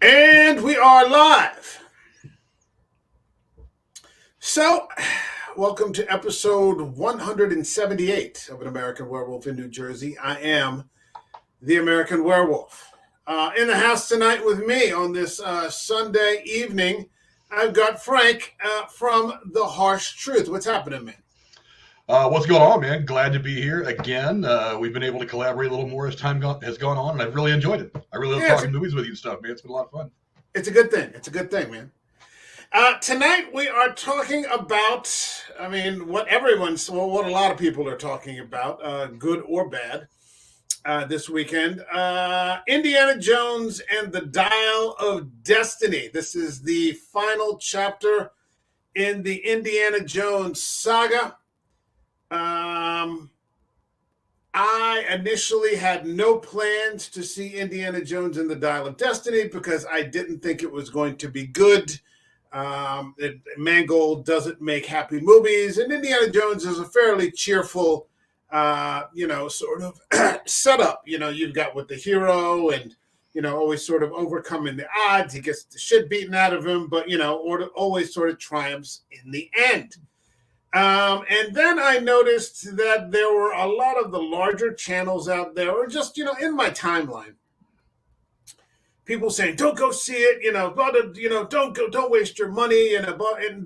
And we are live. So, welcome to episode 178 of An American Werewolf in New Jersey. I am the American Werewolf. In the house tonight with me on this Sunday evening, I've got Frank from The Harsh Truth. What's happening, man? What's going on, man? Glad to be here again. We've been able to collaborate a little more as time has gone on, and I've really enjoyed it. I really love Yeah, talking movies with you and stuff, man. It's been a lot of fun. it's a good thing. It's a good thing, man. Tonight we are talking about, what a lot of people are talking about, good or bad, this weekend. Indiana Jones and the Dial of Destiny. This is the final chapter in the Indiana Jones saga. I initially had no plans to see Indiana Jones and the Dial of Destiny because I didn't think it was going to be good. Mangold doesn't make happy movies, and Indiana Jones is a fairly cheerful, sort of setup. You've got with the hero and, always sort of overcoming the odds. He gets the shit beaten out of him, but, always sort of triumphs in the end. And then I noticed that there were a lot of the larger channels out there, or just, in my timeline, people saying, don't go see it, don't waste your money. And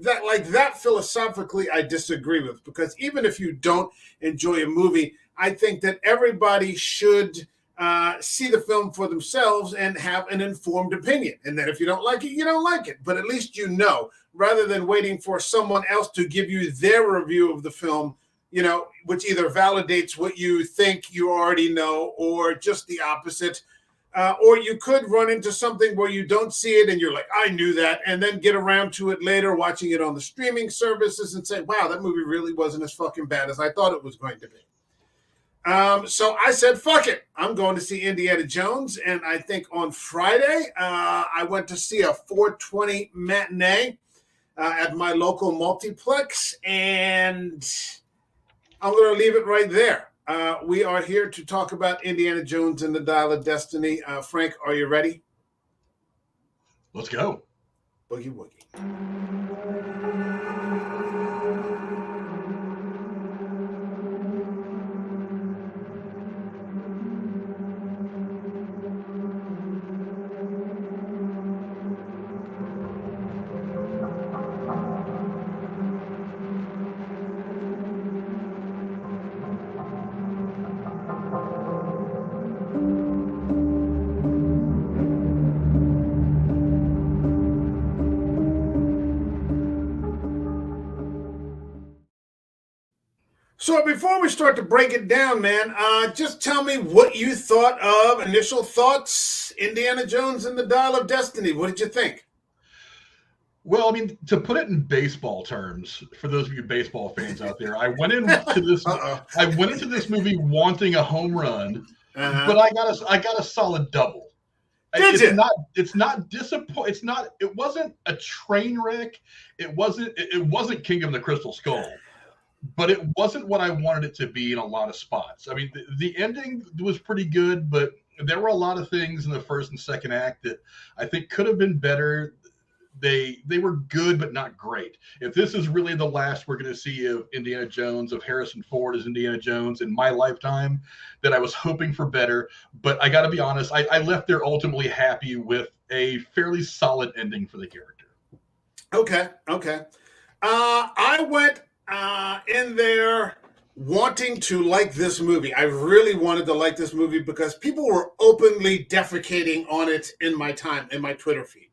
that philosophically, I disagree with, because even if you don't enjoy a movie, I think that everybody should see the film for themselves and have an informed opinion. And then if you don't like it, you don't like it. But at least rather than waiting for someone else to give you their review of the film, which either validates what you think you already know or just the opposite. Or you could run into something where you don't see it and you're like, I knew that, and then get around to it later, watching it on the streaming services and say, wow, that movie really wasn't as fucking bad as I thought it was going to be. So I said, fuck it. I'm going to see Indiana Jones. And I think on Friday, I went to see a 4:20 matinee at my local multiplex. And I'm going to leave it right there. We are here to talk about Indiana Jones and the Dial of Destiny. Frank, are you ready? Let's go. Boogie woogie. So before we start to break it down, man, just tell me what you thought of, initial thoughts, Indiana Jones and the Dial of Destiny. What did you think? Well, I mean, to put it in baseball terms, for those of you baseball fans out there, I went into this. Uh-oh. I went into this movie wanting a home run, Uh-huh. but I got a solid double. Did you? It's not disappoint. It's not. It wasn't a train wreck. It wasn't Kingdom of the Crystal Skull. But it wasn't what I wanted it to be in a lot of spots. I mean, the ending was pretty good, but there were a lot of things in the first and second act that I think could have been better. They were good, but not great. If this is really the last we're going to see of Indiana Jones, of Harrison Ford as Indiana Jones in my lifetime, then I was hoping for better. But I got to be honest, I left there ultimately happy with a fairly solid ending for the character. Okay. I went in there wanting to like this movie. I really wanted to like this movie because people were openly defecating on it in my Twitter feed.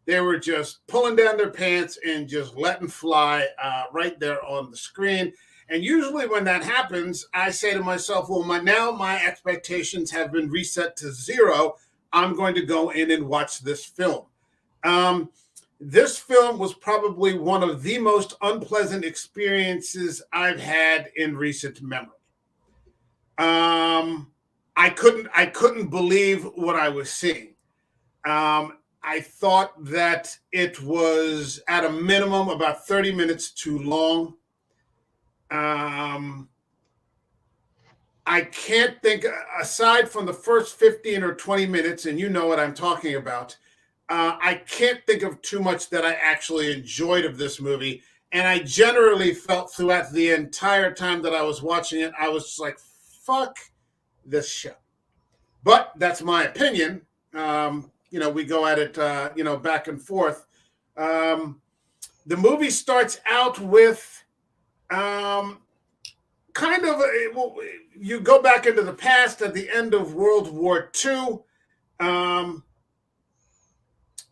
They were just pulling down their pants and just letting fly right there on the screen. And usually when that happens, I say to myself, well, my expectations have been reset to zero. I'm going to go in and watch this film. This film was probably one of the most unpleasant experiences I've had in recent memory. I couldn't believe what I was seeing. I thought that it was at a minimum about 30 minutes too long. I can't think, aside from the first 15 or 20 minutes, and you know what I'm talking about, I can't think of too much that I actually enjoyed of this movie. And I generally felt throughout the entire time that I was watching it, I was just like, fuck this show. But that's my opinion. We go at it, back and forth. The movie starts out with kind of, you go back into the past at the end of World War II.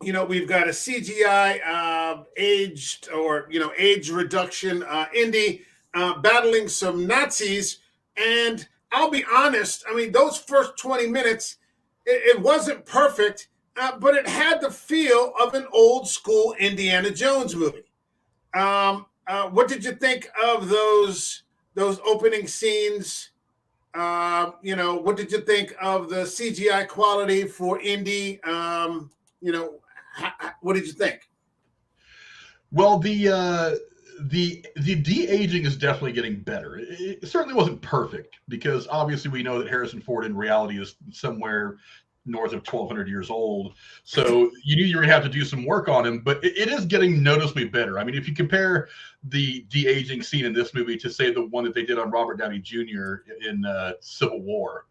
We've got a CGI age reduction Indy battling some Nazis. And I'll be honest, I mean, those first 20 minutes, it wasn't perfect, but it had the feel of an old school Indiana Jones movie. What did you think of those opening scenes? What did you think of the CGI quality for Indy? What did you think? Well, the de-aging is definitely getting better. It certainly wasn't perfect, because obviously we know that Harrison Ford in reality is somewhere north of 1,200 years old. So you knew you were going to have to do some work on him, but it is getting noticeably better. I mean, if you compare the de-aging scene in this movie to, say, the one that they did on Robert Downey Jr. in Civil War,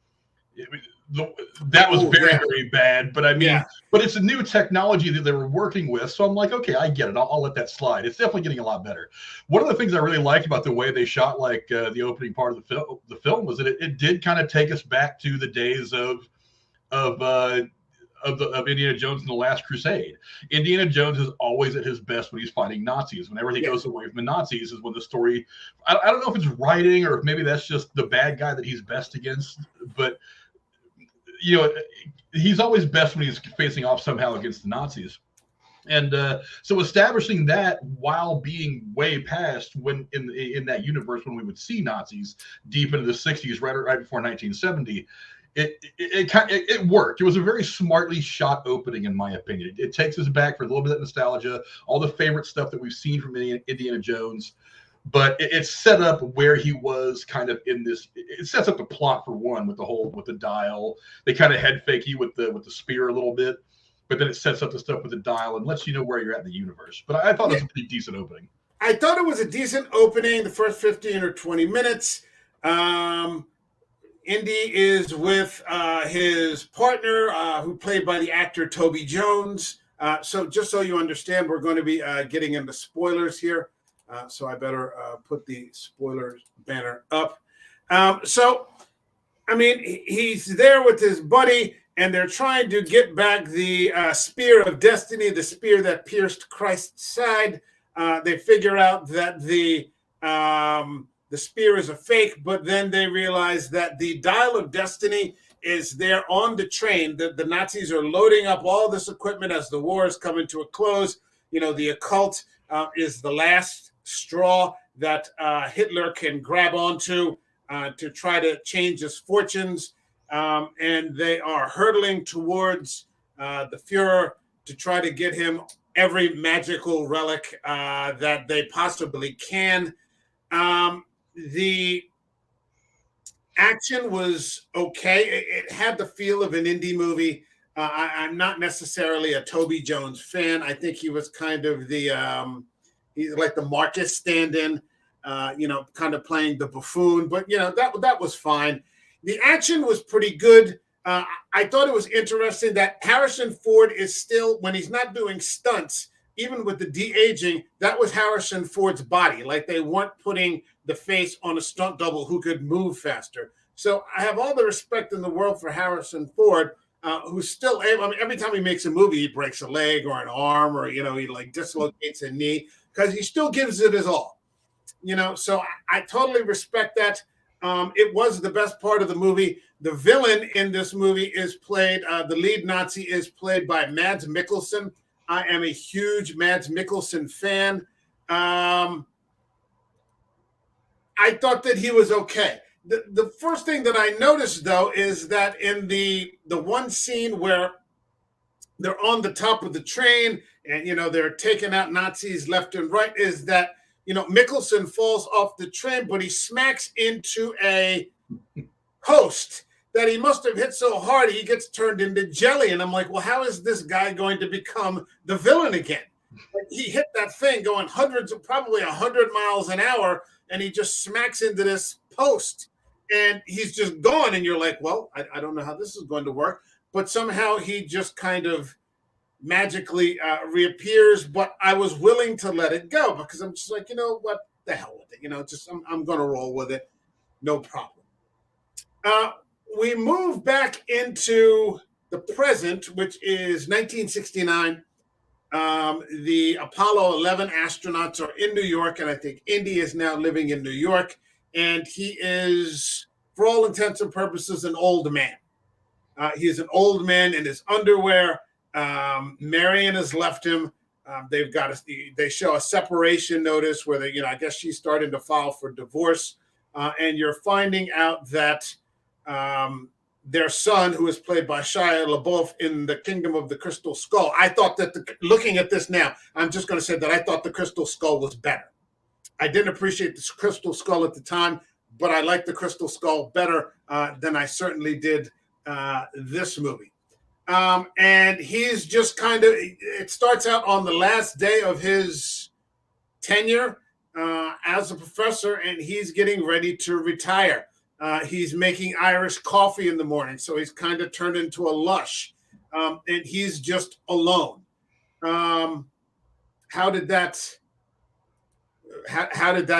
that was very bad. But I mean, but it's a new technology that they were working with. So I'm like, okay, I get it. I'll let that slide. It's definitely getting a lot better. One of the things I really liked about the way they shot the opening part of the film was that it did kind of take us back to the days of Indiana Jones and the Last Crusade. Indiana Jones is always at his best when he's fighting Nazis. Whenever he goes away from the Nazis is when the story, I don't know if it's writing or if maybe that's just the bad guy that he's best against, but he's always best when he's facing off somehow against the Nazis. And so establishing that while being way past when in that universe when we would see Nazis deep into the 60s, right before 1970, it worked. It was a very smartly shot opening, in my opinion. It takes us back for a little bit of nostalgia, all the favorite stuff that we've seen from Indiana Jones, but it's set up where he was kind of in this. It sets up the plot for one with the dial. They kind of head fake you with the spear a little bit, but then it sets up the stuff with the dial and lets you know where you're at in the universe. But I thought it was a pretty decent opening. I thought it was a decent opening. The first 15 or 20 minutes. Indy is with his partner, who played by the actor Toby Jones. So just so you understand, we're going to be getting into spoilers here. So I better put the spoilers banner up. He's there with his buddy, and they're trying to get back the spear of destiny, the spear that pierced Christ's side. They figure out that the spear is a fake, but then they realize that the dial of destiny is there on the train. The Nazis are loading up all this equipment as the war is coming to a close. The occult is the last straw that Hitler can grab onto to try to change his fortunes. And they are hurtling towards the Fuhrer to try to get him every magical relic that they possibly can. The action was okay. It had the feel of an indie movie. I'm not necessarily a Toby Jones fan. I think he was kind of he's like the Marcus stand-in, kind of playing the buffoon. But, that was fine. The action was pretty good. I thought it was interesting that Harrison Ford is still, when he's not doing stunts, even with the de-aging, that was Harrison Ford's body. Like, they weren't putting the face on a stunt double who could move faster. So I have all the respect in the world for Harrison Ford, who's still able. I mean, every time he makes a movie, he breaks a leg or an arm, or, he like dislocates a knee, because he still gives it his all. So I totally respect that. It was the best part of the movie. The villain in this movie is played, the lead Nazi is played by Mads Mikkelsen. I am a huge Mads Mikkelsen fan. I thought that he was okay. The first thing that I noticed, though, is that in the one scene where they're on the top of the train and, they're taking out Nazis left and right, is that, Mikkelsen falls off the train, but he smacks into a post that he must have hit so hard he gets turned into jelly. And I'm like, well, how is this guy going to become the villain again? Like, he hit that thing going hundreds of, probably 100 miles an hour, and he just smacks into this post, and he's just gone. And you're like, well, I don't know how this is going to work, but somehow he just kind of magically reappears. But I was willing to let it go because I'm just like, you know what, the hell with it. You know, just I'm going to roll with it, no problem. We move back into the present, which is 1969. The Apollo 11 astronauts are in New York, and I think Indy is now living in New York, and he is, for all intents and purposes, an old man. He's an old man in his underwear. Marion has left him. They show a separation notice where they, I guess she's starting to file for divorce, and you're finding out that their son, who is played by Shia LaBeouf in The Kingdom of the Crystal Skull. I thought that, looking at this now, I'm just going to say that I thought The Crystal Skull was better. I didn't appreciate the Crystal Skull at the time, but I liked The Crystal Skull better than I certainly did this movie. And he's just kind of, it starts out on the last day of his tenure as a professor, and he's getting ready to retire. He's making Irish coffee in the morning, so he's kind of turned into a lush, and he's just alone. How did that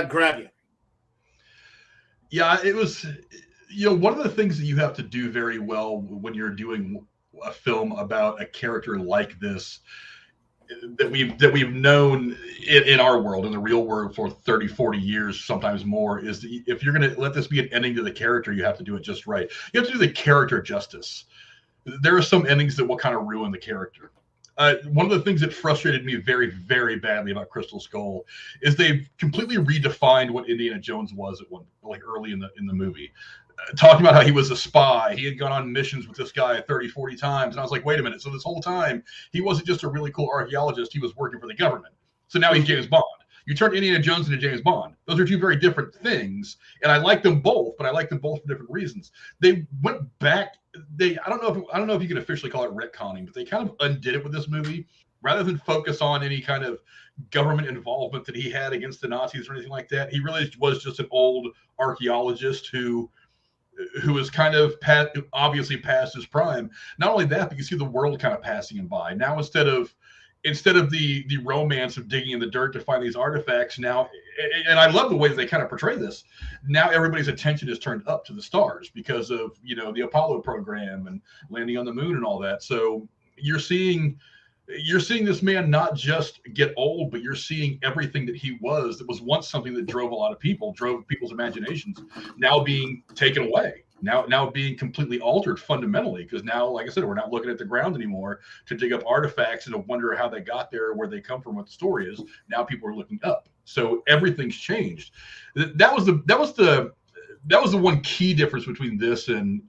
grab you? Yeah, it was, one of the things that you have to do very well when you're doing a film about a character like this that we've known in our world, in the real world, for 30, 40 years, sometimes more, is that if you're going to let this be an ending to the character, you have to do it just right. You have to do the character justice. There are some endings that will kind of ruin the character. One of the things that frustrated me very, very badly about Crystal Skull is they've completely redefined what Indiana Jones was at early in the movie. Talking about how he was a spy. He had gone on missions with this guy 30, 40 times. And I was like, wait a minute. So this whole time, he wasn't just a really cool archaeologist. He was working for the government. So now he's James Bond. You turned Indiana Jones into James Bond. Those are two very different things. And I like them both, but I like them both for different reasons. They went back. I don't know if you can officially call it retconning, but they kind of undid it with this movie. Rather than focus on any kind of government involvement that he had against the Nazis or anything like that, he really was just an old archaeologist who is kind of obviously past his prime. Not only that, but you see the world kind of passing him by. Now, instead of the romance of digging in the dirt to find these artifacts, now, and I love the way that they kind of portray this, now everybody's attention is turned up to the stars because of, the Apollo program and landing on the moon and all that. So you're seeing this man not just get old, but you're seeing everything that he was, that was once something that drove people's imaginations, now being taken away, now being completely altered fundamentally. Because now, like I said, we're not looking at the ground anymore to dig up artifacts and to wonder how they got there, where they come from, what the story is. Now people are looking up. So everything's changed. That was the one key difference between this and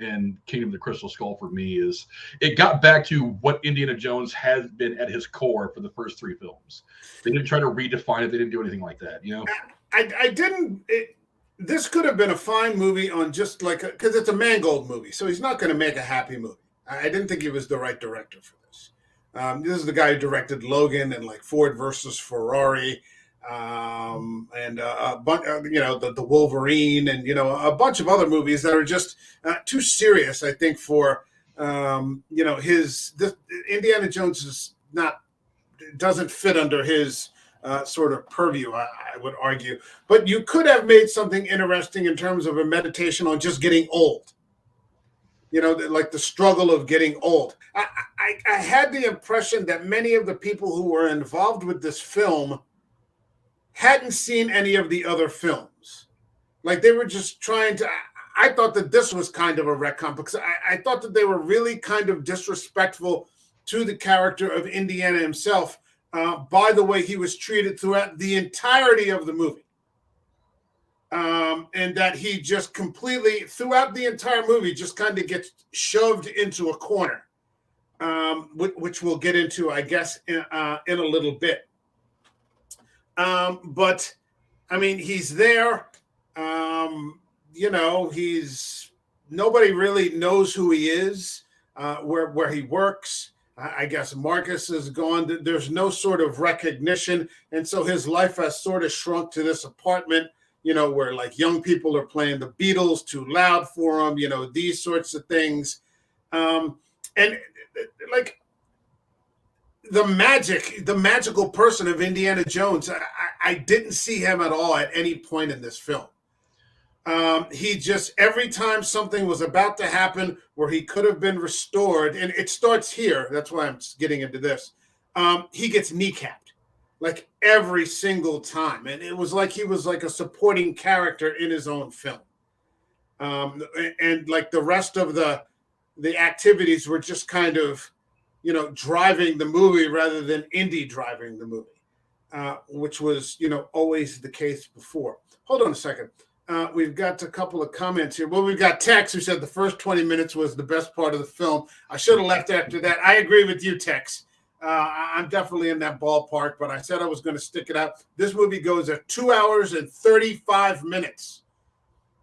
Kingdom of the Crystal Skull for me, is it got back to what Indiana Jones has been at his core for the first three films. They didn't try to redefine it. They didn't do anything like that, I didn't. This could have been a fine movie on just because it's a Mangold movie, so he's not going to make a happy movie. I didn't think he was the right director for this. This is the guy who directed Logan and Ford versus Ferrari. And a bunch, the Wolverine, and a bunch of other movies that are just too serious, I think, for Indiana Jones doesn't fit under his sort of purview, I would argue. But you could have made something interesting in terms of a meditation on just getting old. Like the struggle of getting old. I had the impression that many of the people who were involved with this film hadn't seen any of the other films. Like, they were just trying to, I thought that this was kind of a retcon, because I thought that they were really kind of disrespectful to the character of Indiana himself by the way he was treated throughout the entirety of the movie. And that he just completely, throughout the entire movie, just kind of gets shoved into a corner, which we'll get into, I guess, in a little bit. But I mean, he's there, he's nobody really knows who he is, where he works. I guess Marcus is gone. There's no sort of recognition. And so his life has sort of shrunk to this apartment, where like young people are playing the Beatles too loud for him, these sorts of things. And like the magical person of Indiana Jones, I didn't see him at all at any point in this film. He just, every time something was about to happen where he could have been restored, and it starts here, that's why I'm getting into this, he gets kneecapped like every single time. And it was like he was like a supporting character in his own film. And like the rest of the activities were just kind of, driving the movie rather than Indy driving the movie, which was, always the case before. Hold on a second. We've got a couple of comments here. Well, we've got Tex who said the first 20 minutes was the best part of the film. I should have left after that. I agree with you, Tex. I'm definitely in that ballpark, but I said I was going to stick it out. This movie goes at 2 hours and 35 minutes.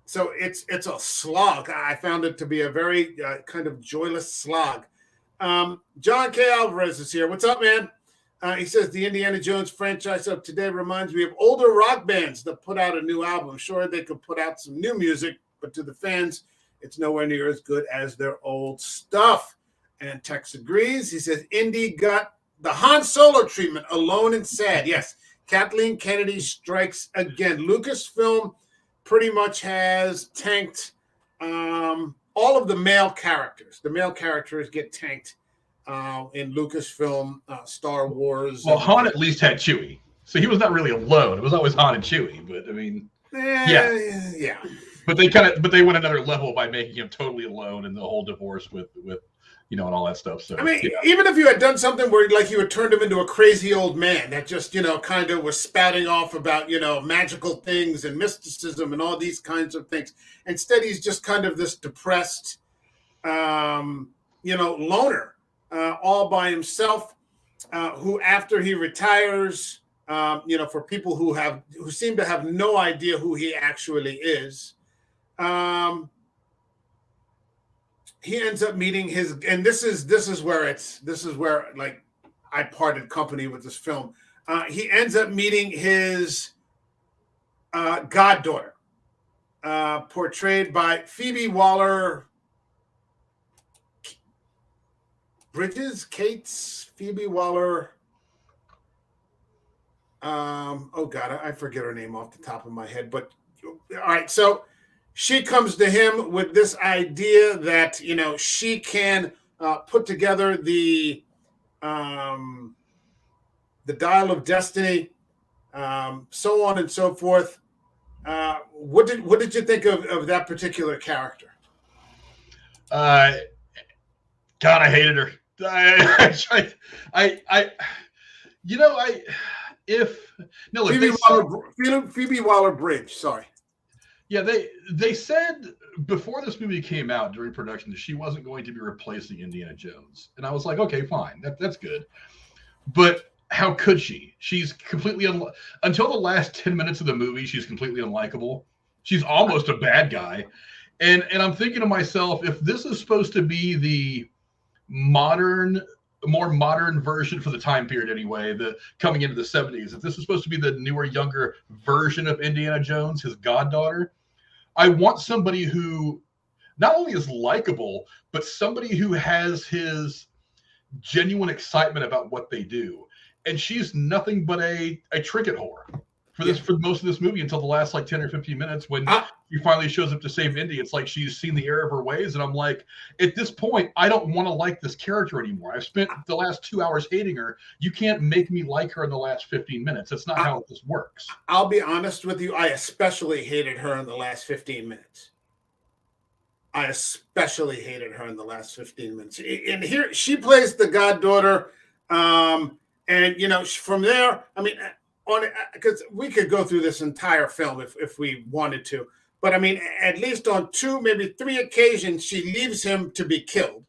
So it's a slog. I found it to be a very kind of joyless slog. John K. Alvarez is here. What's up, man? He says the Indiana Jones franchise of today reminds me of older rock bands that put out a new album. Sure, they could put out some new music, but to the fans, it's nowhere near as good as their old stuff. And Tex agrees. He says Indy got the Han Solo treatment, alone and sad. Yes, Kathleen Kennedy strikes again. Lucasfilm pretty much has tanked all of the male characters. The male characters get tanked in Lucasfilm, Star Wars. Well, Han at least had Chewie, so he was not really alone. It was always Han and Chewie, but I mean, yeah. But they went another level by making him totally alone in the whole divorce with and all that stuff. So I mean, even if you had done something where like you had turned him into a crazy old man that just kind of was spouting off about magical things and mysticism and all these kinds of things. Instead, he's just kind of this depressed, loner. All by himself, who after he retires, for people who seem to have no idea who he actually is, he ends up meeting his, and this is where like I parted company with this film. He ends up meeting his goddaughter, portrayed by Phoebe Waller. Phoebe Waller. Oh God, I forget her name off the top of my head. But all right, so she comes to him with this idea that she can put together the Dial of Destiny, so on and so forth. What did you think of that particular character? God, I hated her. Phoebe Waller-Bridge. Sorry. Yeah, they said before this movie came out during production that she wasn't going to be replacing Indiana Jones, and I was like, okay, fine, that's good. But how could she? She's completely until the last 10 minutes of the movie, she's completely unlikable. She's almost a bad guy, and I'm thinking to myself, if this is supposed to be the more modern version for the time period anyway, the coming into the 70s, if this is supposed to be the newer, younger version of Indiana Jones, his goddaughter, I want somebody who not only is likable, but somebody who has his genuine excitement about what they do. And she's nothing but a trinket whore for most of this movie until the last like 10 or 15 minutes when she finally shows up to save Indy. It's like she's seen the error of her ways, and I'm like, at this point, I don't want to like this character anymore. I've spent the last 2 hours hating her. You can't make me like her in the last 15 minutes. That's not how this works. I'll be honest with you. I especially hated her in the last 15 minutes. And here she plays the goddaughter, and from there, I mean, because we could go through this entire film if we wanted to, but I mean, at least on 2, maybe 3 occasions, she leaves him to be killed.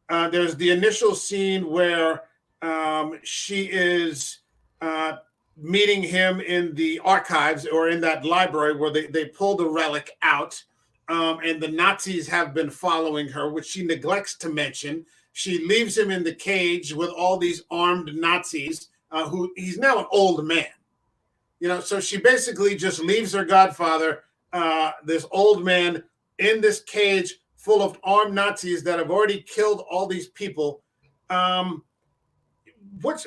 There's the initial scene where she is meeting him in the archives or in that library where they pull the relic out. and the Nazis have been following her, which she neglects to mention. She leaves him in the cage with all these armed Nazis, who he's now an old man. So she basically just leaves her godfather, this old man, in this cage full of armed Nazis that have already killed all these people. What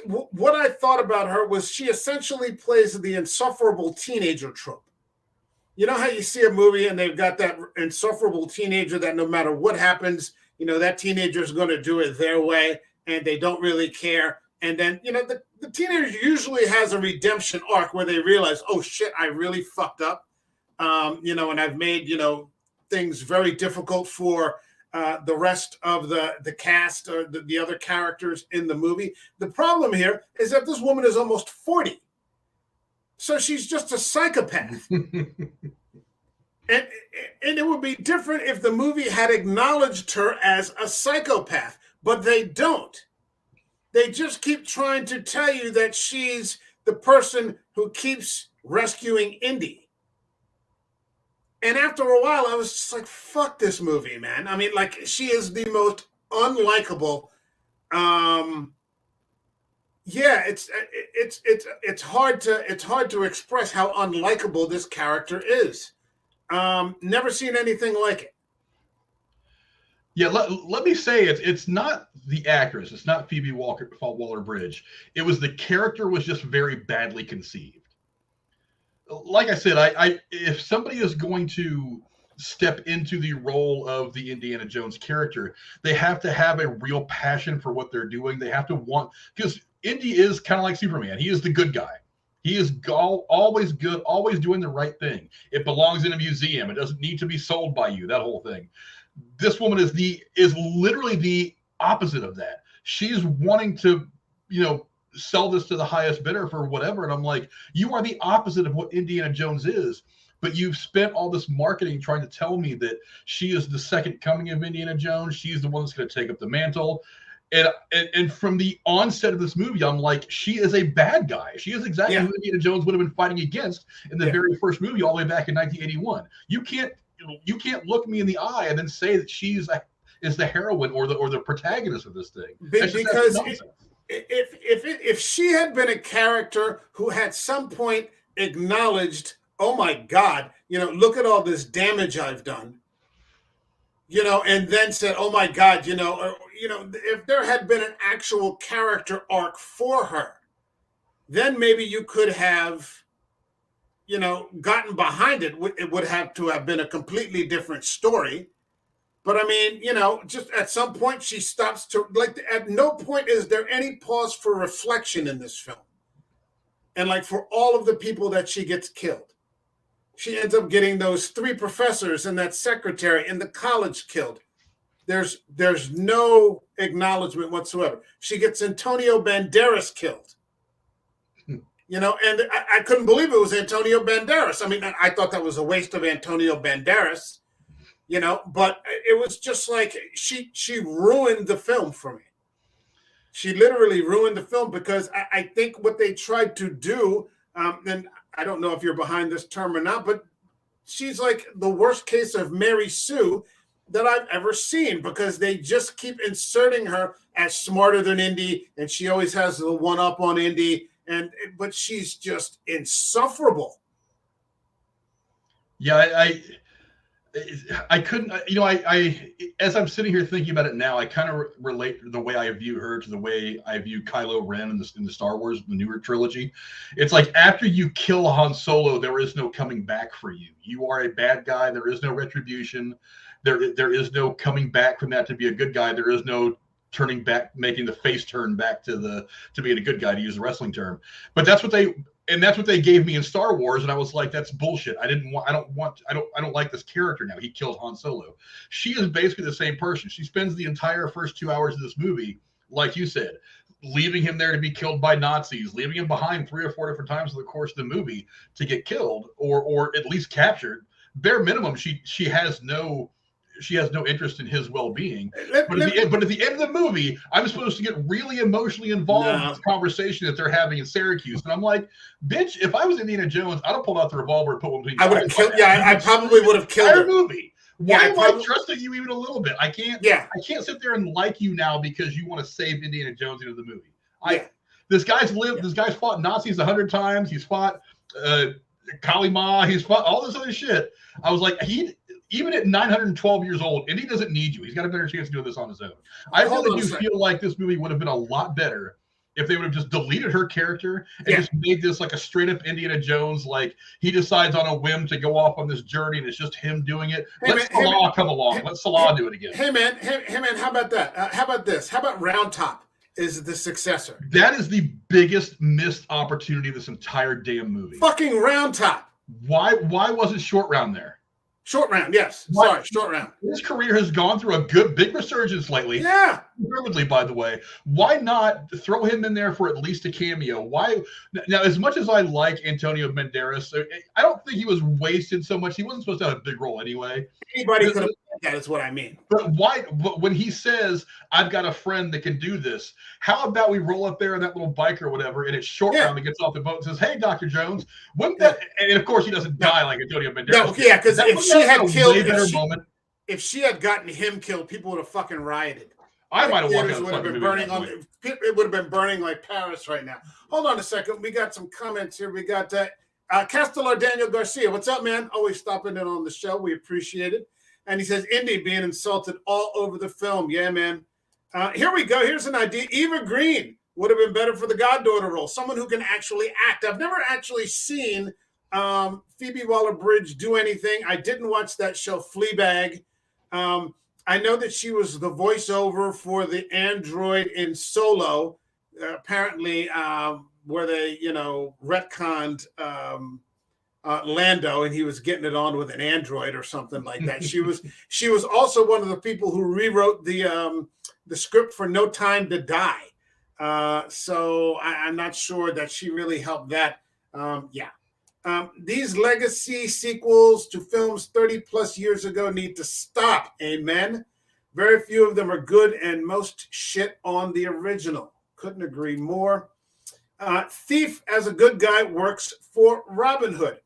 I thought about her was she essentially plays the insufferable teenager trope. You know how you see a movie and they've got that insufferable teenager that no matter what happens, that teenager is going to do it their way and they don't really care. And then, the teenager usually has a redemption arc where they realize, oh shit, I really fucked up. And I've made, things very difficult for the rest of the cast or the other characters in the movie. The problem here is that this woman is almost 40. So she's just a psychopath. And it would be different if the movie had acknowledged her as a psychopath, but they don't. They just keep trying to tell you that she's the person who keeps rescuing Indy. And after a while, I was just like, fuck this movie, man. I mean, like, she is the most unlikable. It's hard to express how unlikable this character is. Never seen anything like it. Yeah, let me say it's not the actress. It's not Phoebe Waller-Bridge. It was the character was just very badly conceived. Like I said, I if somebody is going to step into the role of the Indiana Jones character, they have to have a real passion for what they're doing. They have to want, because Indy is kind of like Superman. He is the good guy. He is always good, always doing the right thing. It belongs in a museum. It doesn't need to be sold by you, that whole thing. This woman is literally the opposite of that. She's wanting to, sell this to the highest bidder for whatever. And I'm like, you are the opposite of what Indiana Jones is. But you've spent all this marketing trying to tell me that she is the second coming of Indiana Jones. She's the one that's going to take up the mantle. And from the onset of this movie, I'm like, she is a bad guy. She is exactly who Indiana Jones would have been fighting against in the very first movie, all the way back in 1981. You can't look me in the eye and then say that she's is the heroine or the protagonist of this thing. Because if she had been a character who had some point acknowledged, oh my God, look at all this damage I've done, and then said, oh my God, if there had been an actual character arc for her, then maybe you could have, gotten behind it. It would have to have been a completely different story. But I mean, just at some point she stops to, like, at no point is there any pause for reflection in this film. And like, for all of the people that she gets killed, she ends up getting those 3 professors and that secretary in the college killed. There's no acknowledgement whatsoever. She gets Antonio Banderas killed. And I couldn't believe it was Antonio Banderas. I mean, I thought that was a waste of Antonio Banderas. But it was just like she ruined the film for me. She literally ruined the film because I think what they tried to do, and I don't know if you're behind this term or not, but she's like the worst case of Mary Sue that I've ever seen, because they just keep inserting her as smarter than Indy, and she always has the one up on Indy, but she's just insufferable. Yeah, I couldn't, I as I'm sitting here thinking about it now, I kind of relate the way I view her to the way I view Kylo Ren in the Star Wars, the newer trilogy. It's like, after you kill Han Solo, there is no coming back for you. You are a bad guy. There is no retribution. There is no coming back from that to be a good guy. There is no turning back, making the face turn back to being a good guy, to use a wrestling term. But that's what they gave me in Star Wars, and I was like, that's bullshit. I don't like this character now. He killed Han Solo. She is basically the same person. She spends the entire first 2 hours of this movie, like you said, leaving him there to be killed by Nazis, leaving him behind 3 or 4 different times in the course of the movie to get killed or at least captured. Bare minimum, she has no interest in his well-being. But at the end of the movie, I'm supposed to get really emotionally involved in this conversation that they're having in Syracuse. And I'm like, bitch, if I was Indiana Jones, I'd have pulled out the revolver and put one between. I would have killed. Yeah, I probably would have killed her. Movie. Why am I trusting you even a little bit? I can't. Yeah. I can't sit there and like you now because you want to save Indiana Jones into the movie. Yeah. This guy's lived. Yeah. This guy's fought Nazis 100 times. He's fought Kali Ma. He's fought all this other shit. I was like, even at 912 years old, Indy doesn't need you. He's got a better chance of doing this on his own. I really do feel like this movie would have been a lot better if they would have just deleted her character and just made this like a straight up Indiana Jones, like he decides on a whim to go off on this journey and it's just him doing it. Let Salah come along. Let Salah do it again. Hey man, how about that? How about this? How about Round Top is the successor? That is the biggest missed opportunity of this entire damn movie. Fucking Round Top. Why wasn't Short Round there? Short Round, yes. Sorry, Short Round. His career has gone through a big resurgence lately. Yeah. Deservedly, by the way. Why not throw him in there for at least a cameo? Why? Now, as much as I like Antonio Banderas, I don't think he was wasted so much. He wasn't supposed to have a big role anyway. Anybody could have done that is what I mean. But why? But when he says, I've got a friend that can do this, how about we roll up there in that little bike or whatever, and it's Short Round that gets off the boat and says, hey, Dr. Jones, wouldn't that, and of course he doesn't die like Antonio Banderas. No, yeah, because if she had killed, if she had gotten him killed, people would have fucking rioted. I might have walked out would have been burning it would have been burning like Paris right now. Hold on a second. We got some comments here. We got Castellar Daniel Garcia. What's up, man? Always stopping in on the show. We appreciate it. And he says, Indy being insulted all over the film. Yeah, man. Here we go. Here's an idea. Eva Green would have been better for the goddaughter role. Someone who can actually act. I've never actually seen Phoebe Waller-Bridge do anything. I didn't watch that show Fleabag. I know that she was the voiceover for the android in Solo, apparently, where they, retconned Lando, and he was getting it on with an android or something like that. She was also one of the people who rewrote the script for No Time to Die. So I'm not sure that she really helped that. These legacy sequels to films 30 plus years ago need to stop. Amen. Very few of them are good and most shit on the original. Couldn't agree more. Thief as a good guy works for Robin Hood.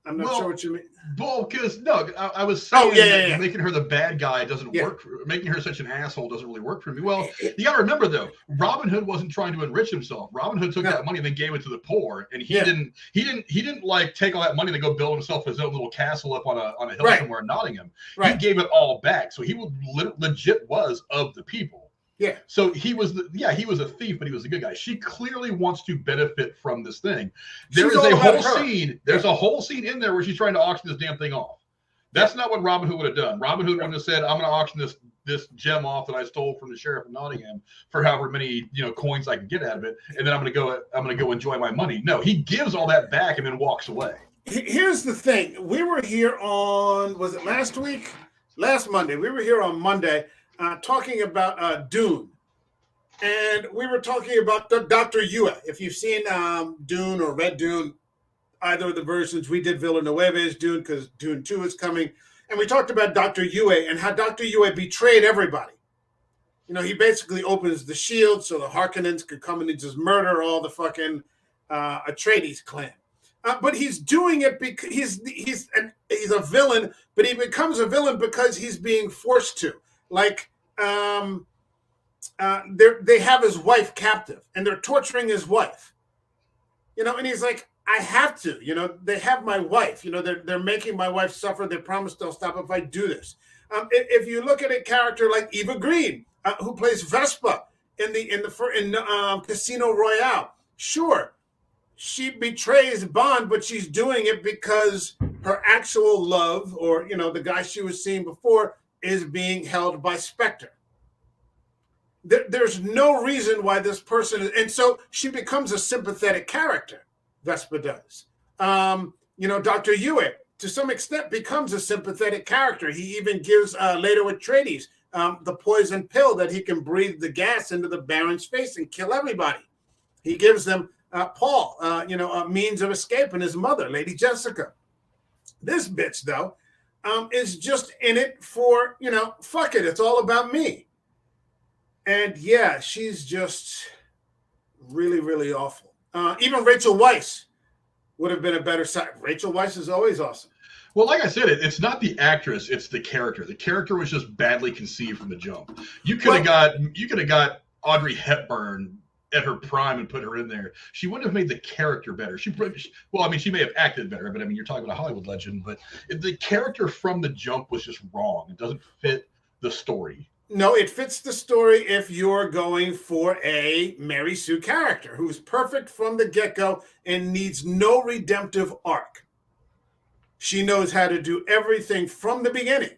I'm not sure what you mean. Well, because I was saying that making her the bad guy doesn't work. Making her such an asshole doesn't really work for me. Well, you got to remember though, Robin Hood wasn't trying to enrich himself. Robin Hood took that money and then gave it to the poor, and he didn't like take all that money and then go build himself his own little castle up on a hill somewhere in Nottingham. Right. He gave it all back, so he legit was of the people. Yeah. So he was a thief, but he was a good guy. She clearly wants to benefit from this thing. There's a whole scene in there where she's trying to auction this damn thing off. That's not what Robin Hood would have done. Robin Hood wouldn't have said, I'm going to auction this gem off that I stole from the sheriff of Nottingham for however many coins I can get out of it, and then I'm going to go enjoy my money. No, he gives all that back and then walks away. Here's the thing. We were here on, was it last week? Last Monday. We were here on Monday. Talking about Dune, and we were talking about Dr. Yue. If you've seen Dune or read Dune, either of the versions, we did Villanueva's Dune because Dune 2 is coming, and we talked about Dr. Yue and how Dr. Yue betrayed everybody. He basically opens the shield so the Harkonnens could come in and just murder all the fucking Atreides clan. But he's doing it because he's a villain, but he becomes a villain because he's being forced to. Like, they have his wife captive and they're torturing his wife, and he's like, I have to, they have my wife, they're making my wife suffer. They promise they'll stop if I do this. If you look at a character like Eva Green, who plays Vespa in Casino Royale, sure, she betrays Bond, but she's doing it because her actual love, or, the guy she was seeing before, is being held by Spectre. There's no reason why this person is, and so she becomes a sympathetic character. Vespa does. Dr. Yue, to some extent, becomes a sympathetic character. He even gives later with Atreides the poison pill that he can breathe the gas into the Baron's face and kill everybody. He gives them Paul, a means of escape, and his mother, Lady Jessica. This bitch, though, is just in it for, fuck it. It's all about me. And yeah, she's just really, really awful. Even Rachel Weisz would have been a better side. Rachel Weisz is always awesome. Well, like I said, it's not the actress; it's the character. The character was just badly conceived from the jump. You could have got Audrey Hepburn at her prime and put her in there. She wouldn't have made the character better. She may have acted better, but I mean, you're talking about a Hollywood legend. But the character from the jump was just wrong. It doesn't fit the story. No, it fits the story if you're going for a Mary Sue character who's perfect from the get-go and needs no redemptive arc. She knows how to do everything from the beginning.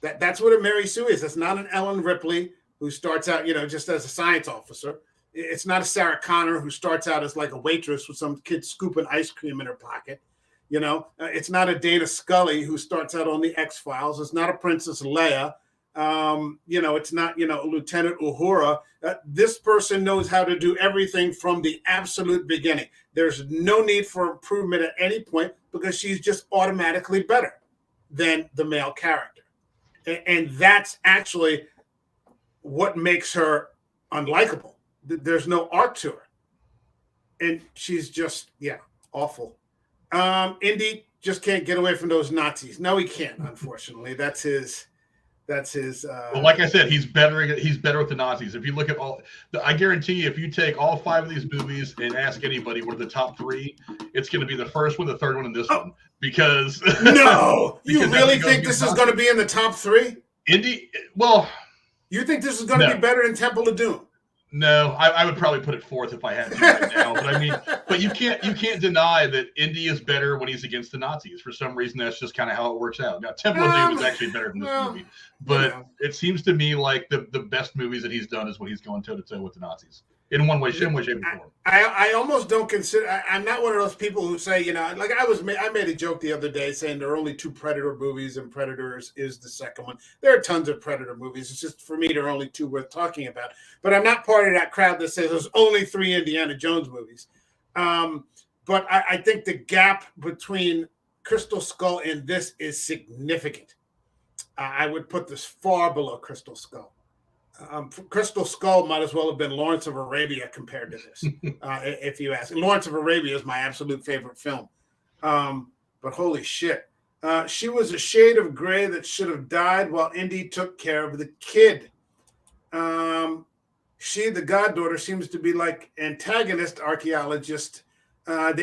That's what a Mary Sue is. It's not an Ellen Ripley who starts out, just as a science officer. It's not a Sarah Connor who starts out as like a waitress with some kid scooping ice cream in her pocket. It's not a Dana Scully who starts out on the X-Files. It's not a Princess Leia. It's not, Lieutenant Uhura. This person knows how to do everything from the absolute beginning. There's no need for improvement at any point because she's just automatically better than the male character. And that's actually what makes her unlikable. There's no arc to her. And she's just, awful. Indy just can't get away from those Nazis. No, he can't, unfortunately. That's his. Well, like I said, he's better with the Nazis. If you look at I guarantee you, if you take all 5 of these movies and ask anybody what are the top 3, it's going to be the first one, the third one, and this one. Because no, you really think this is going to be in the top 3? Indy, well, you think this is going to be better than Temple of Doom? No, I would probably put it 4th if I had to right now. But I mean, but you can't deny that Indy is better when he's against the Nazis. For some reason, that's just kind of how it works out. Now, Temple of Doom is actually better than this movie, but it seems to me like the best movies that he's done is when he's going toe to toe with the Nazis in one way, shape, and form. I almost don't consider. I'm not one of those people who say, like I made a joke the other day saying there are only 2 Predator movies and Predators is the second one. There are tons of Predator movies. It's just for me there are only 2 worth talking about. But I'm not part of that crowd that says there's only 3 Indiana Jones movies. But I think the gap between Crystal Skull and this is significant. I would put this far below Crystal Skull. Crystal Skull might as well have been Lawrence of Arabia compared to this, if you ask. Lawrence of Arabia is my absolute favorite film. But holy shit. She was a shade of gray that should have died while Indy took care of the kid. She, the goddaughter, seems to be like antagonist archaeologist. Belloc.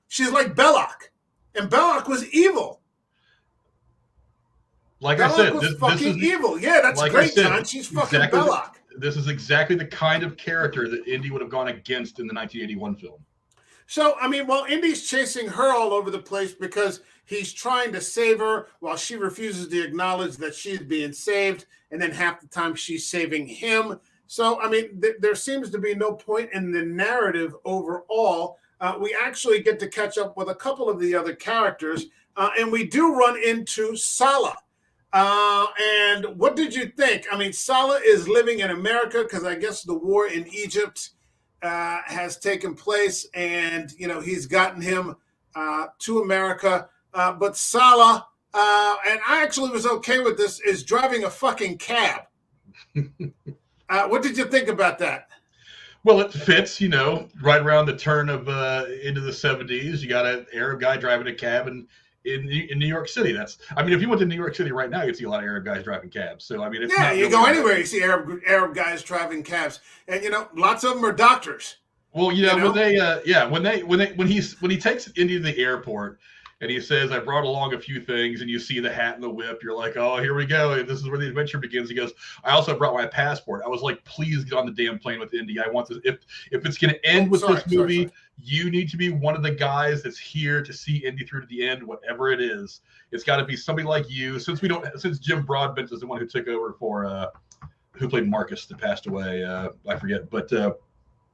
She's like Belloc. And Belloc was evil. Like I said, this is evil. Yeah, that's like great, John. She's fucking Belloc. This is exactly the kind of character that Indy would have gone against in the 1981 film. So, I mean, while Indy's chasing her all over the place because he's trying to save her while she refuses to acknowledge that she's being saved, and then half the time she's saving him. So, I mean, there seems to be no point in the narrative overall. We actually get to catch up with a couple of the other characters, and we do run into Sallah. And what did you think? I mean, Sallah is living in America because I guess the war in Egypt has taken place, and he's gotten him to America. But Sallah, and I actually was okay with this, is driving a fucking cab. What did you think about that? Well, it fits, right around the turn of into the 70s. You got an Arab guy driving a cab in New York City. If you went to New York City right now, you'd see a lot of Arab guys driving cabs. So, I mean, it's you go anywhere, you see Arab guys driving cabs, and lots of them are doctors. Well, when he takes Indy to the airport and he says, "I brought along a few things," and you see the hat and the whip, you're like, "Oh, here we go. This is where the adventure begins." He goes, "I also brought my passport." I was like, "Please get on the damn plane with Indy. I want this. If it's going to end with this movie, you need to be one of the guys that's here to see Indy through to the end, whatever it is. It's got to be somebody like you." Since Jim Broadbent is the one who took over for who played Marcus that passed away, I forget, but.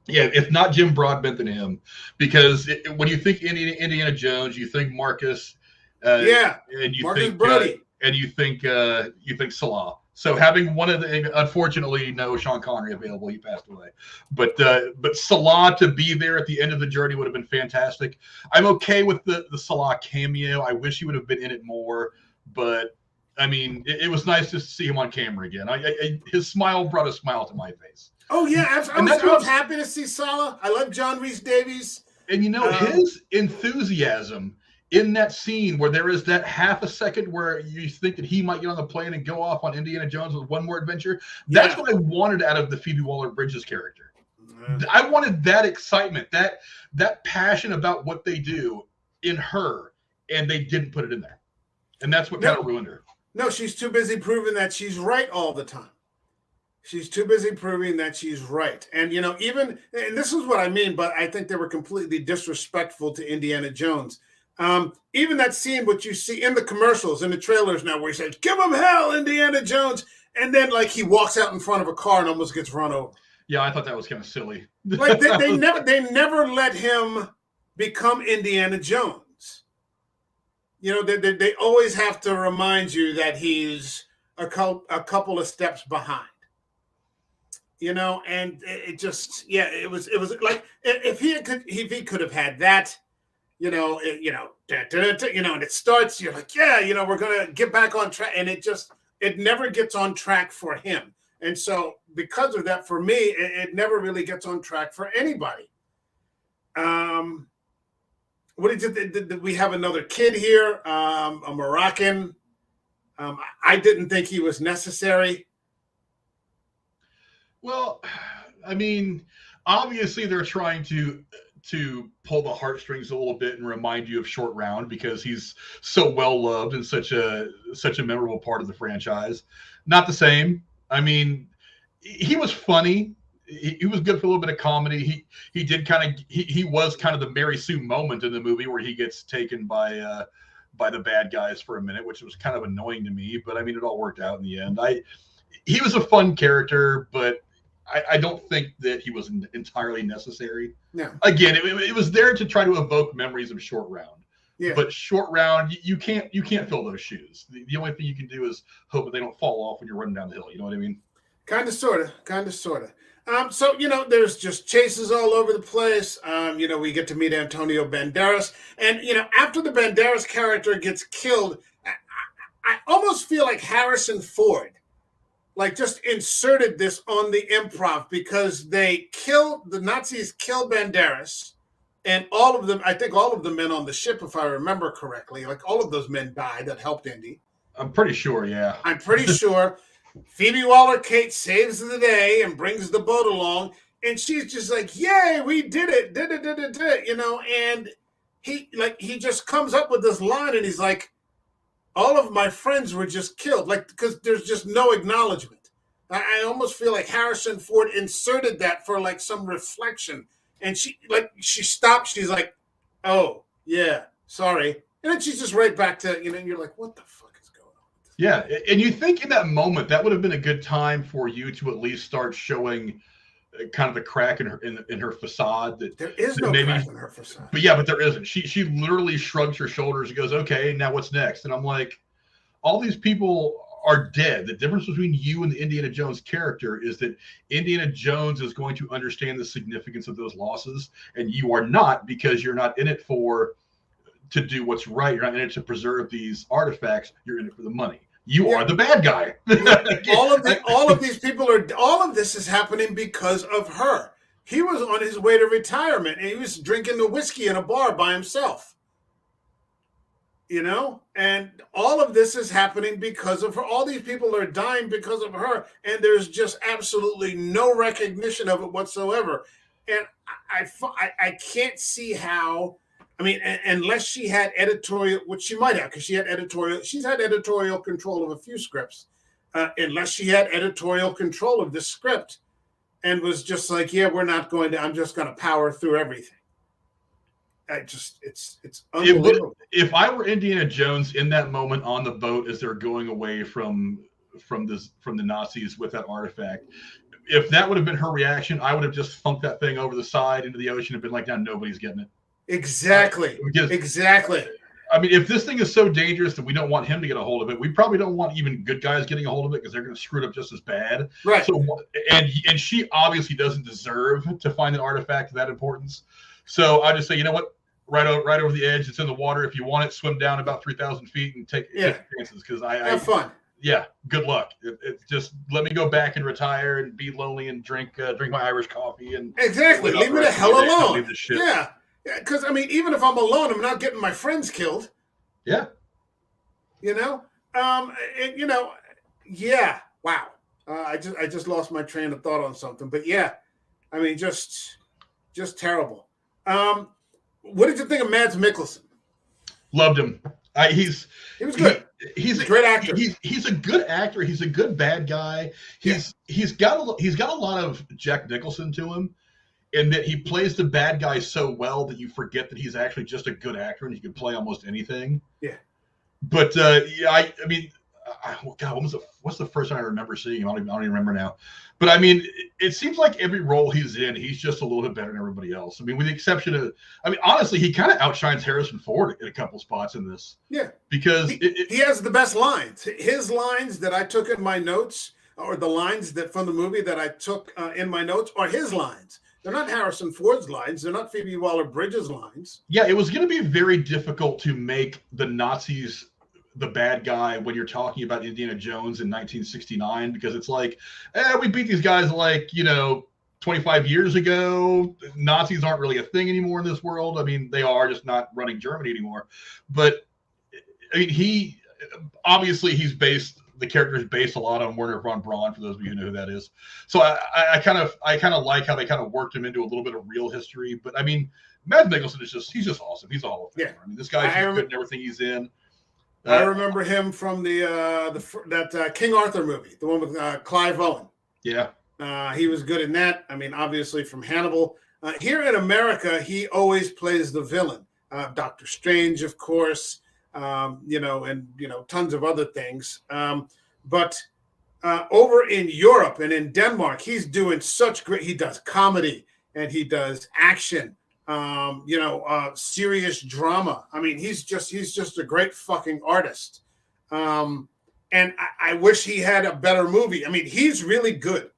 If not Jim Broadbent, then him, because when you think Indiana Jones, you think Marcus, and you Marcus think Brody, and you think Sallah. So having one of the, unfortunately, no Sean Connery available, he passed away, but Sallah to be there at the end of the journey would have been fantastic. I'm okay with the Sallah cameo. I wish he would have been in it more, but I mean, it was nice just to see him on camera again. His smile brought a smile to my face. Oh, yeah. I was happy to see Sallah. I love John Rhys Davies. And, his enthusiasm in that scene where there is that half a second where you think that he might get on the plane and go off on Indiana Jones with one more adventure. That's what I wanted out of the Phoebe Waller-Bridges character. I wanted that excitement, that passion about what they do in her, and they didn't put it in there. And that's what kind of ruined her. No, she's too busy proving that she's right all the time. She's too busy proving that she's right. And, you know, and this is what I mean, but I think they were completely disrespectful to Indiana Jones. Even that scene, what you see in the commercials, in the trailers now, where he says, "Give him hell, Indiana Jones." And then, like, he walks out in front of a car and almost gets run over. Yeah, I thought that was kind of silly. Like, they never let him become Indiana Jones. You know, they always have to remind you that he's a couple of steps behind. You know, and it just, it was like if he could have had that, and it starts, you're like, we're gonna get back on track, and it never gets on track for him, and so because of that, for me, it never really gets on track for anybody. What did we have another kid here, a Moroccan? I didn't think he was necessary. Well, I mean, obviously they're trying to pull the heartstrings a little bit and remind you of Short Round because he's so well loved and such a memorable part of the franchise. Not the same. I mean, he was funny. He was good for a little bit of comedy. He was kind of the Mary Sue moment in the movie where he gets taken by the bad guys for a minute, which was kind of annoying to me. But I mean, it all worked out in the end. He was a fun character, but I don't think that he was entirely necessary. Yeah. Again, it was there to try to evoke memories of Short Round. Yeah. But Short Round, you can't fill those shoes. The only thing you can do is hope that they don't fall off when you're running down the hill. You know what I mean? Kind of, sort of. So, there's just chases all over the place. We get to meet Antonio Banderas. And, after the Banderas character gets killed, I almost feel like Harrison Ford just inserted this on the improv because the Nazis killed Banderas, and all of them, I think all of the men on the ship, if I remember correctly, all of those men died that helped Indy. I'm pretty sure, yeah. I'm pretty sure. Phoebe Waller-Kate saves the day and brings the boat along, and she's just like, "Yay, we did it!" And he just comes up with this line, and he's like, "All of my friends were just killed," because there's just no acknowledgement. I almost feel like Harrison Ford inserted that for some reflection, and she stops. She's like, "Oh yeah, sorry," and then she's just right back to and you're like, "What the fuck?" Yeah, and you think in that moment that would have been a good time for you to at least start showing kind of the crack in her facade. That there is no crack in her facade. But there isn't. She literally shrugs her shoulders and goes, "Okay, now what's next?" And I'm like, all these people are dead. The difference between you and the Indiana Jones character is that Indiana Jones is going to understand the significance of those losses, and you are not, because you're not in it to do what's right. You're not in it to preserve these artifacts. You're in it for the money. You are the bad guy. all of these people all of this is happening because of her. He was on his way to retirement and he was drinking the whiskey in a bar by himself. And all of this is happening because of her. All these people are dying because of her, and there's just absolutely no recognition of it whatsoever. And I can't see how. I mean, unless she had editorial, which she might have, because she's had editorial control of a few scripts. Unless she had editorial control of this script and was just like, I'm just going to power through everything. It's unbelievable. If I were Indiana Jones in that moment on the boat as they're going away from the Nazis with that artifact, if that would have been her reaction, I would have just thumped that thing over the side into the ocean and been like, now nobody's getting it. Exactly. Exactly. I mean, if this thing is so dangerous that we don't want him to get a hold of it, we probably don't want even good guys getting a hold of it because they're going to screw it up just as bad. Right. So, and she obviously doesn't deserve to find an artifact of that importance. So I just say, you know what? Right over the edge. It's in the water. If you want it, swim down about 3,000 feet and take chances. Because have fun. Yeah. Good luck. It just let me go back and retire and be lonely and drink my Irish coffee and exactly. Leave me the hell alone. Yeah. Because I mean, even if I'm alone, I'm not getting my friends killed. Yeah. You know, you know, yeah. Wow. I just lost my train of thought on something, but yeah, I mean, just terrible. What did you think of Mads Mikkelsen? Loved him. He's He was good. He's a great actor. He's a good actor. He's a good bad guy. He's got a lot of Jack Nicholson to him, in that he plays the bad guy so well that you forget that he's actually just a good actor and he can play almost anything. Yeah. But yeah, I mean, God, what's the first time I remember seeing him? I don't even remember now. But I mean, it seems like every role he's in, he's just a little bit better than everybody else. I mean, with the exception of, I mean, honestly, he kind of outshines Harrison Ford in a couple spots in this. Yeah, because he has the best lines. His lines that I took in my notes, or the lines that from the movie that I took in my notes, are his lines. They're not Harrison Ford's lines. They're not Phoebe Waller-Bridge's lines. Yeah, it was going to be very difficult to make the Nazis the bad guy when you're talking about Indiana Jones in 1969, because it's like, we beat these guys like, 25 years ago. Nazis aren't really a thing anymore in this world. I mean, they are just not running Germany anymore. But I mean, the character is based a lot on Werner von Braun, for those of you who know who that is. So I kind of like how they kind of worked him into a little bit of real history. But I mean, Mads Mikkelsen he's just awesome. He's a Hall of Famer. Yeah. I mean, this guy's good in everything he's in. I remember him from that King Arthur movie, the one with Clive Owen. Yeah. He was good in that. I mean, obviously from Hannibal. Here in America, he always plays the villain. Doctor Strange, of course, and tons of other things. But over in Europe and in Denmark, he's doing such great. He does comedy and he does action. Serious drama. I mean, he's just a great fucking artist. And I wish he had a better movie. I mean, he's really good.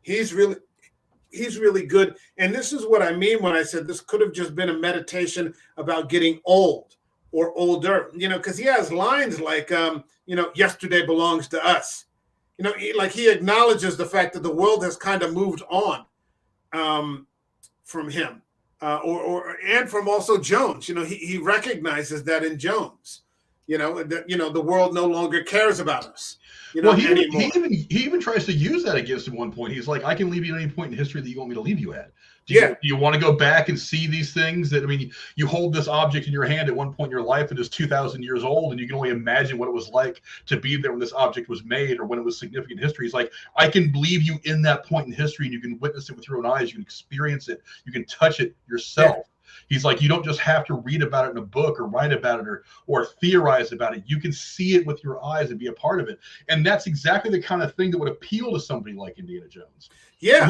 He's really good. And this is what I mean when I said this could have just been a meditation about getting old or older, because he has lines like, yesterday belongs to us. He acknowledges the fact that the world has kind of moved on from him. And from also Jones, he recognizes that in Jones, that the world no longer cares about us. He even tries to use that against him at one point. He's like, I can leave you at any point in history that you want me to leave you at. Do you want to go back and see these things that, I mean, you hold this object in your hand at one point in your life that is 2,000 years old, and you can only imagine what it was like to be there when this object was made or when it was significant history. He's like, I can leave you in that point in history, and you can witness it with your own eyes. You can experience it. You can touch it yourself. Yeah. He's like, you don't just have to read about it in a book or write about it or theorize about it. You can see it with your eyes and be a part of it. And that's exactly the kind of thing that would appeal to somebody like Indiana Jones. Yeah.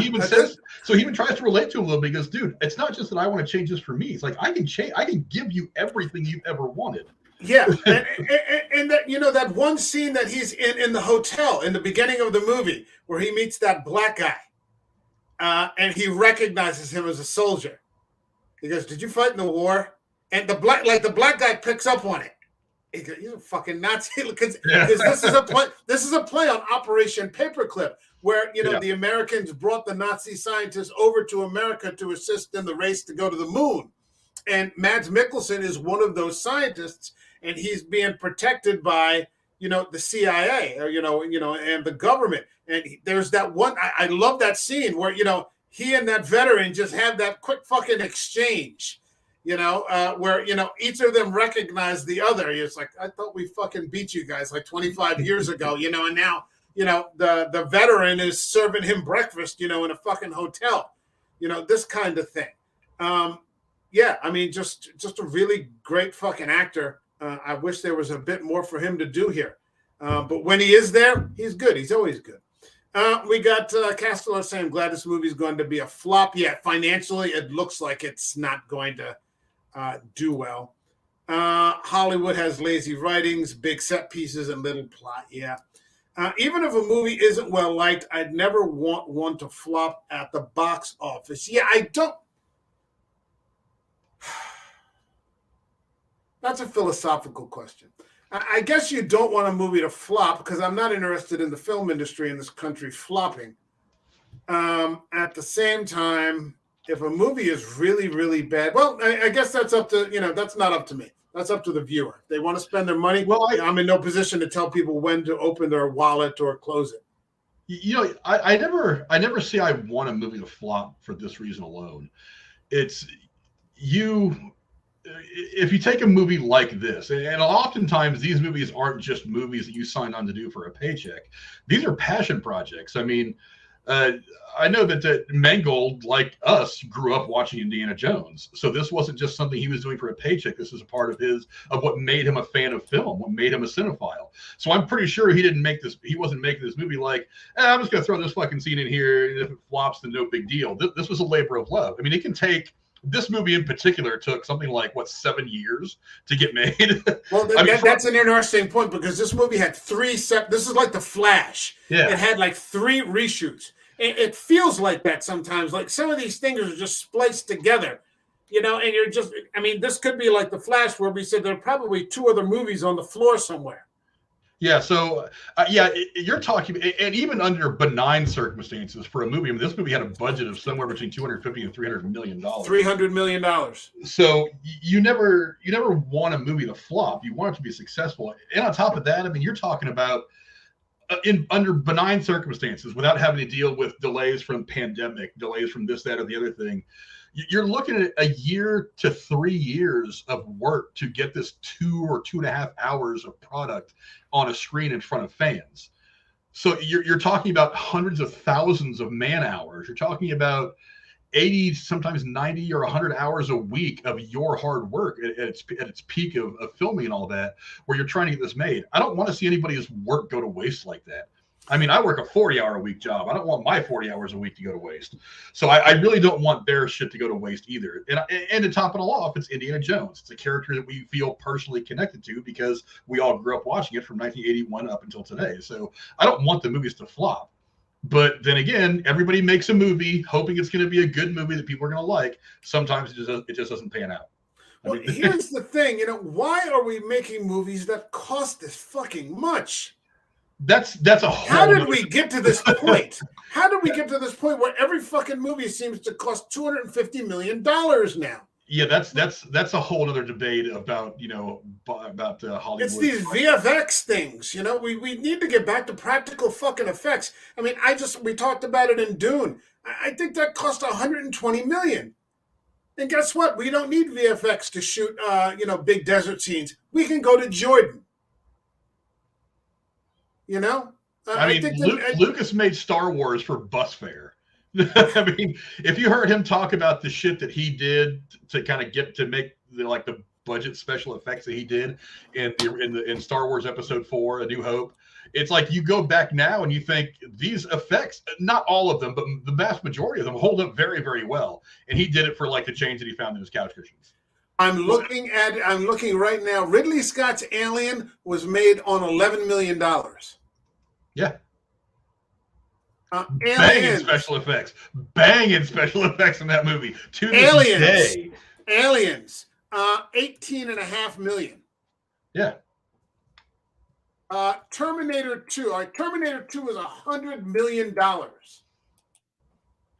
So he even tries to relate to him a little bit. He goes, dude, it's not just that I want to change this for me. It's like, I can give you everything you've ever wanted. Yeah. and that, that one scene that he's in the hotel in the beginning of the movie where he meets that black guy and he recognizes him as a soldier. He goes, did you fight in the war? And the black guy picks up on it. He goes, you're a fucking Nazi. Because this is a play on Operation Paperclip, where the Americans brought the Nazi scientists over to America to assist in the race to go to the moon. And Mads Mikkelsen is one of those scientists, and he's being protected by the CIA or and the government. And there's that one. I love that scene where he and that veteran just have that quick fucking exchange, where, each of them recognize the other. It's like, I thought we fucking beat you guys like 25 years ago, and now, the veteran is serving him breakfast, in a fucking hotel, this kind of thing. Yeah, I mean, just a really great fucking actor. I wish there was a bit more for him to do here. But when he is there, he's good. He's always good. We got Castellar saying, glad this movie is going to be a flop. Yeah, financially, it looks like it's not going to do well. Hollywood has lazy writings, big set pieces, and little plot. Yeah. Even if a movie isn't well liked, I'd never want one to flop at the box office. Yeah, I don't. That's a philosophical question. I guess you don't want a movie to flop because I'm not interested in the film industry in this country flopping. At the same time, if a movie is really, really bad, well, I guess that's up to, that's not up to me. That's up to the viewer. If they want to spend their money, Well, I'm in no position to tell people when to open their wallet or close it. I never say I want a movie to flop for this reason alone. It's if you take a movie like this, and oftentimes these movies aren't just movies that you sign on to do for a paycheck. These are passion projects. I mean, I know that Mangold, like us, grew up watching Indiana Jones. So this wasn't just something he was doing for a paycheck. This was a part of what made him a fan of film, what made him a cinephile. So I'm pretty sure he wasn't making this movie like, I'm just going to throw this fucking scene in here. And if it flops, then no big deal. This was a labor of love. I mean, it can take, this movie in particular took something like 7 years to get made. Well, that's an interesting point, because this movie had this is like The Flash. Yeah. It had like 3 reshoots. It feels like that sometimes. Like some of these things are just spliced together, and you're just, this could be like The Flash, where we said there are probably 2 other movies on the floor somewhere. Yeah, so you're talking, and even under benign circumstances for a movie, I mean, this movie had a budget of somewhere between $250 and $300 million. $300 million. So you never want a movie to flop. You want it to be successful. And on top of that, I mean, you're talking about under benign circumstances, without having to deal with delays from pandemic, delays from this, that, or the other thing. You're looking at a year to 3 years of work to get this 2 or 2.5 hours of product on a screen in front of fans. So you're talking about hundreds of thousands of man hours. You're talking about 80, sometimes 90 or 100 hours a week of your hard work at its peak of filming and all that, where you're trying to get this made. I don't want to see anybody's work go to waste like that. I mean, I work a 40-hour-a-week job. I don't want my 40 hours a week to go to waste. So I really don't want their shit to go to waste either. And to top it all off, it's Indiana Jones. It's a character that we feel personally connected to because we all grew up watching it from 1981 up until today. So I don't want the movies to flop. But then again, everybody makes a movie hoping it's going to be a good movie that people are going to like. Sometimes it just doesn't pan out. Well, here's the thing. why are we making movies that cost this fucking much? That's a whole. How did we get to this point? How did we get to this point where every fucking movie seems to cost $250 million now? Yeah, that's a whole other debate about Hollywood. It's these VFX things, We need to get back to practical fucking effects. I mean, we talked about it in Dune. I think that cost $120 million. And guess what? We don't need VFX to shoot, big desert scenes. We can go to Jordan. Lucas made Star Wars for bus fare. I mean, if you heard him talk about the shit that he did to kind of get to make the budget special effects that he did in Star Wars Episode 4, A New Hope, it's like you go back now and you think these effects, not all of them, but the vast majority of them hold up very, very well. And he did it for the change that he found in his couch cushions. I'm looking right now. Ridley Scott's Alien was made on $11 million. Yeah. Banging special effects in that movie to this day. Aliens, $18.5 million. Yeah. Terminator 2. Terminator 2 was $100 million,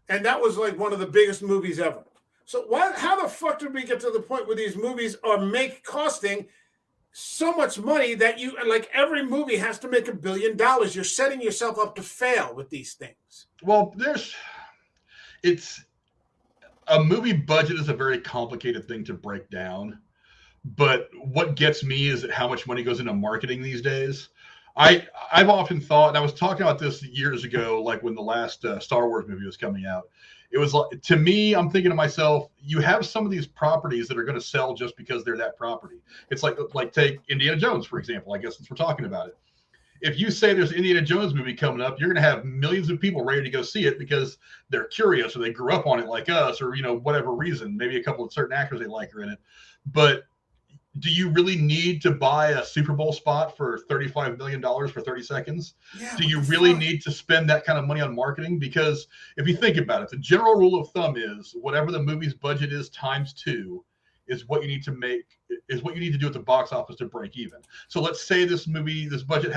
and that was one of the biggest movies ever. So how the fuck did we get to the point where these movies are costing so much money that you every movie has to make $1 billion? You're setting yourself up to fail with these things. Well, it's a movie budget is a very complicated thing to break down, but what gets me is how much money goes into marketing these days. I've often thought, and I was talking about this years ago, when the last Star Wars movie was coming out. It was to me, I'm thinking to myself, you have some of these properties that are going to sell just because they're that property. It's like take Indiana Jones, for example, I guess, since we're talking about it. If you say there's an Indiana Jones movie coming up, you're going to have millions of people ready to go see it because they're curious or they grew up on it like us or, whatever reason. Maybe a couple of certain actors they like are in it. But do you really need to buy a Super Bowl spot for $35 million for 30 seconds? Yeah, do you really need to spend that kind of money on marketing? Because if you think about it, the general rule of thumb is whatever the movie's budget is times 2 is what you need to do at the box office to break even. So let's say this movie has a budget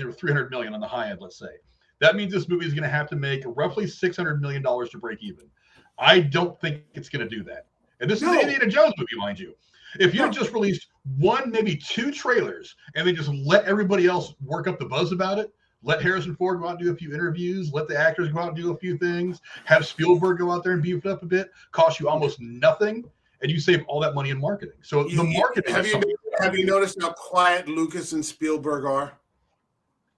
of $300 million on the high end, let's say. That means this movie is going to have to make roughly $600 million to break even. I don't think it's going to do that. And this is No. the Indiana Jones movie, mind you. If you No. had just released one, maybe two trailers, and then just let everybody else work up the buzz about it, let Harrison Ford go out and do a few interviews, let the actors go out and do a few things, have Spielberg go out there and beef it up a bit, cost you almost nothing, and you save all that money in marketing. So the marketing have you noticed how quiet Lucas and Spielberg are?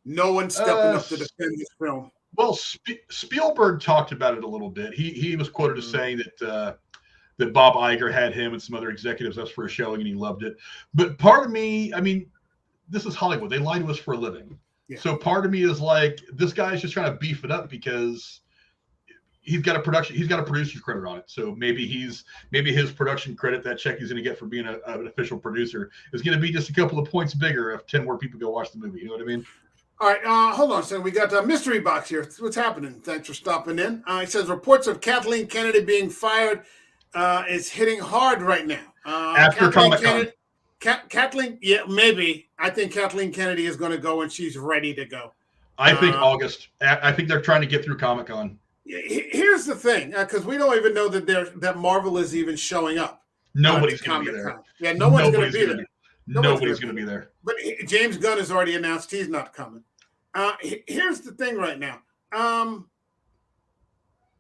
No one's stepping up to defend this film. Well, Spielberg talked about it a little bit. He was quoted as saying that Bob Iger had him and some other executives up for a showing and he loved it. But part of me, I mean, this is Hollywood. They lie to us for a living. Yeah. So part of me is like, this guy's just trying to beef it up because he's got a producer's credit on it. So maybe his production credit, that check he's going to get for being an official producer, is going to be just a couple of points bigger if 10 more people go watch the movie. You know what I mean? All right, hold on a second. We got a mystery box here. What's happening? Thanks for stopping in. It says reports of Kathleen Kennedy being fired is hitting hard right now. After Comic-Con. Kathleen, yeah, maybe. I think Kathleen Kennedy is going to go when she's ready to go. I think August. I think they're trying to get through Comic-Con. Here's the thing, because we don't even know that Marvel is even showing up. Nobody's going to be there. Yeah, no one's going to be there. Nobody's going to be there. But James Gunn has already announced he's not coming. Here's the thing right now.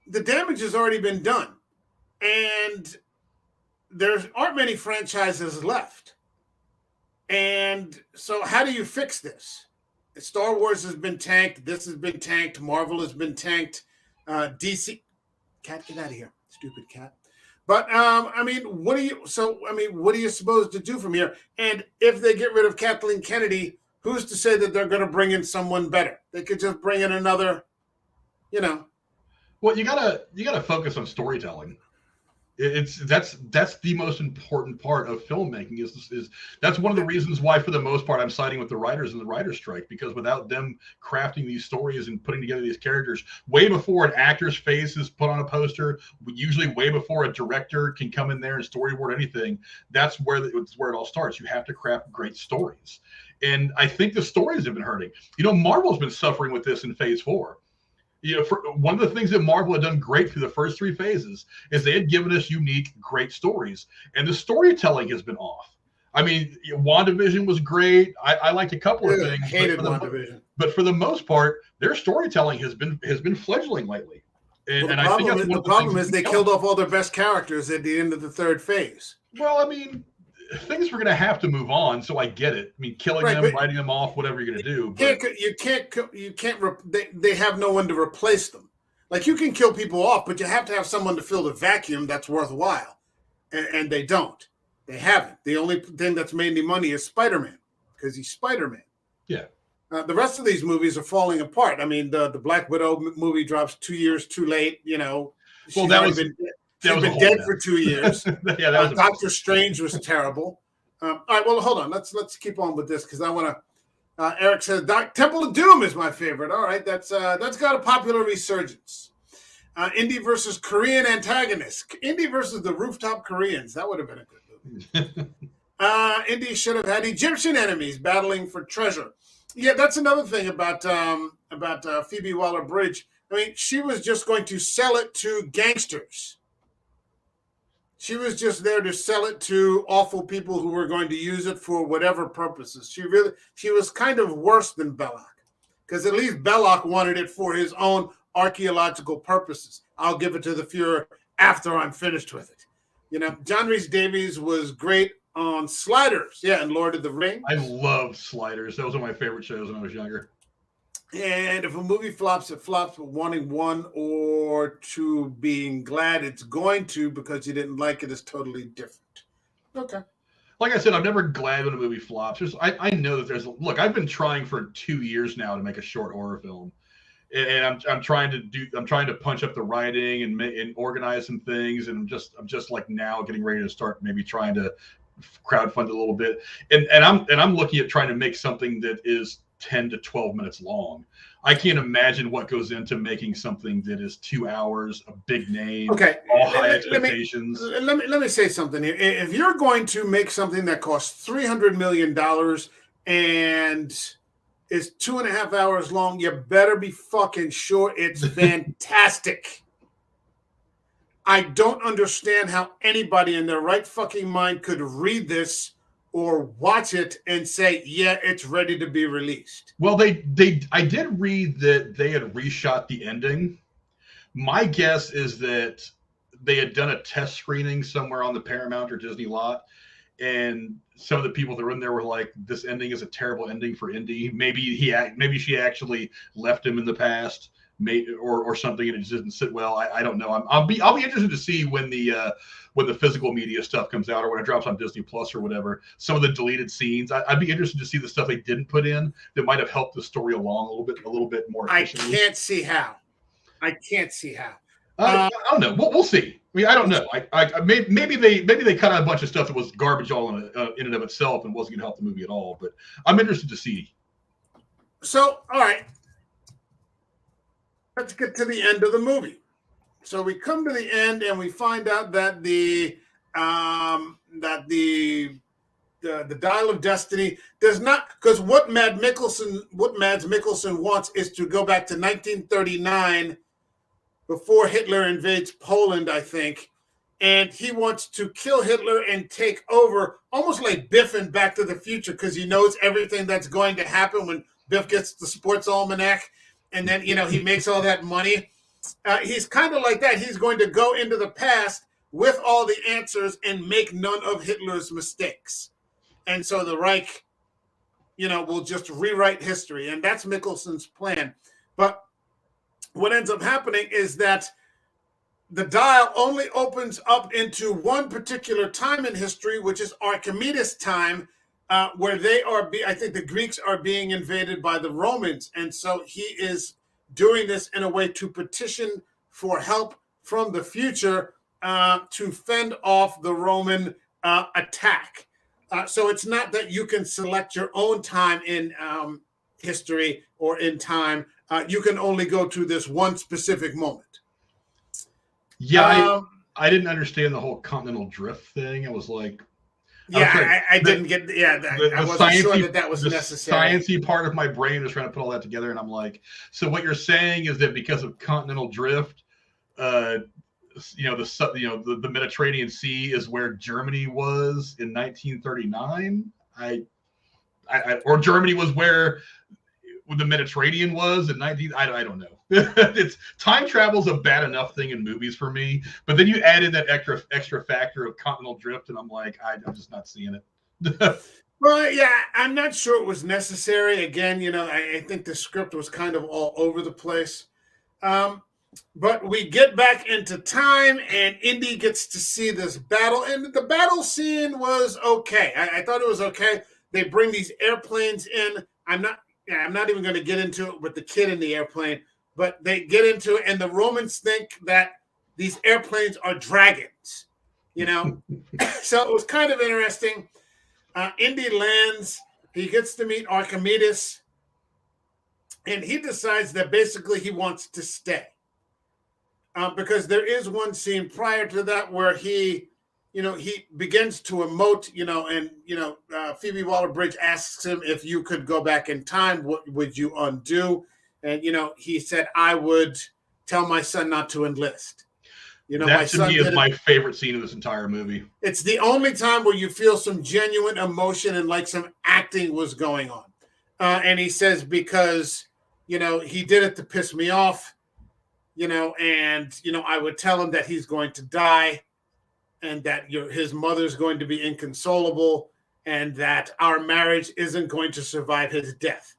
The damage has already been done. And there aren't many franchises left. And so how do you fix this? Star Wars has been tanked. This has been tanked. Marvel has been tanked. DC. Cat, get out of here. Stupid cat. But what are you supposed to do from here? And if they get rid of Kathleen Kennedy, who's to say that they're going to bring in someone better? They could just bring in another, Well, you gotta focus on storytelling. That's the most important part of filmmaking is that's one of the reasons why, for the most part, I'm siding with the writers in the writer's strike, because without them crafting these stories and putting together these characters way before an actor's face is put on a poster, usually way before a director can come in there and storyboard anything, that's where it all starts. You have to craft great stories. And I think the stories have been hurting. Marvel's been suffering with this in Phase 4. One of the things that Marvel had done great through the first three phases is they had given us unique, great stories, and the storytelling has been off. I mean, WandaVision was great. I liked a couple of things. Hated WandaVision, but for the most part, their storytelling has been fledgling lately. And, the problem is they killed off all their best characters at the end of the third phase. Well, I mean, things were going to have to move on, so I get it. I mean, killing them, writing them off, whatever you're going to do. You can't. They have no one to replace them. Like, you can kill people off, but you have to have someone to fill the vacuum that's worthwhile, and they don't. They haven't. The only thing that's made any money is Spider-Man, because he's Spider-Man. Yeah. The rest of these movies are falling apart. I mean, the Black Widow movie drops 2 years too late. Well, that was. She's been dead for 2 years. Yeah, Doctor Strange was terrible. All right, well, hold on. Let's keep on with this because I want to. Eric says Temple of Doom is my favorite. All right, that's got a popular resurgence. Indy versus Korean antagonist. Indy versus the rooftop Koreans. That would have been a good movie. Indy should have had Egyptian enemies battling for treasure. Yeah, that's another thing about Phoebe Waller-Bridge. I mean, she was just going to sell it to gangsters. She was just there to sell it to awful people who were going to use it for whatever purposes. She was kind of worse than Belloc, because at least Belloc wanted it for his own archaeological purposes. I'll give it to the Fuhrer after I'm finished with it. John Rhys Davies was great on Sliders, and Lord of the Rings. I love Sliders. That was one of my favorite shows when I was younger. And if a movie flops, it flops with wanting one or two being glad it's going to because you didn't like it is totally different. Okay. Like I said, I'm never glad when a movie flops. I know that I've been trying for 2 years now to make a short horror film. And I'm trying to punch up the writing and organize some things. And I'm just like now getting ready to start maybe trying to crowdfund a little bit. And I'm looking at trying to make something that is 10 to 12 minutes long. I can't imagine what goes into making something that is 2 hours, a big name, all high expectations. Let me say something here. If you're going to make something that costs $300 million and is 2.5 hours long, you better be fucking sure it's fantastic. I don't understand how anybody in their right fucking mind could read this or watch it and say, yeah, it's ready to be released. Well, I did read that they had reshot the ending. My guess is that they had done a test screening somewhere on the Paramount or Disney lot, and some of the people that were in there were like, "This ending is a terrible ending for Indy. Maybe maybe she actually left him in the past, or something, and it just didn't sit well. I don't know. I'll be interested to see when the physical media stuff comes out, or when it drops on Disney Plus or whatever. Some of the deleted scenes. I'd be interested to see the stuff they didn't put in that might have helped the story along a little bit more efficiently. I can't see how. I can't see how. I don't know. We'll see. I mean, I don't know. Maybe they cut out a bunch of stuff that was garbage all in and of itself and wasn't going to help the movie at all. But I'm interested to see. So, all right, let's get to the end of the movie. So we come to the end and we find out that the Dial of Destiny does not, because what Mads Mikkelsen wants is to go back to 1939 before Hitler invades Poland, I think. And he wants to kill Hitler and take over, almost like Biff in Back to the Future, because he knows everything that's going to happen when Biff gets the sports almanac. And then, he makes all that money. He's kind of like that. He's going to go into the past with all the answers and make none of Hitler's mistakes. And so the Reich, will just rewrite history. And that's Mikkelsen's plan. But what ends up happening is that the dial only opens up into one particular time in history, which is Archimedes' time, where I think the Greeks are being invaded by the Romans. And so he is doing this in a way to petition for help from the future to fend off the Roman attack. So it's not that you can select your own time in history or in time. You can only go to this one specific moment. Yeah, I didn't understand the whole continental drift thing. I was like, I didn't get. Yeah, I wasn't sure that was necessary. The sciencey part of my brain was trying to put all that together, and I'm like, so what you're saying is that because of continental drift, the Mediterranean Sea is where Germany was in 1939. Or Germany was where the Mediterranean was in 19. I don't know. It's time travel's a bad enough thing in movies for me, but then you add in that extra factor of continental drift, and I'm like, I'm just not seeing it. Well, yeah, I'm not sure it was necessary. Again, I think the script was kind of all over the place. But we get back into time, and Indy gets to see this battle, and the battle scene was okay. I thought it was okay. They bring these airplanes in. I'm not even going to get into it with the kid in the airplane, but they get into it, and the Romans think that these airplanes are dragons, So it was kind of interesting. Indy lands. He gets to meet Archimedes, and he decides that basically he wants to stay. Because there is one scene prior to that where he begins to emote, and, Phoebe Waller-Bridge asks him, if you could go back in time, what would you undo? And, he said, I would tell my son not to enlist. That to me is my favorite scene of this entire movie. It's the only time where you feel some genuine emotion and like some acting was going on. And he says, because, he did it to piss me off, and, I would tell him that he's going to die, and that his mother's going to be inconsolable, and that our marriage isn't going to survive his death.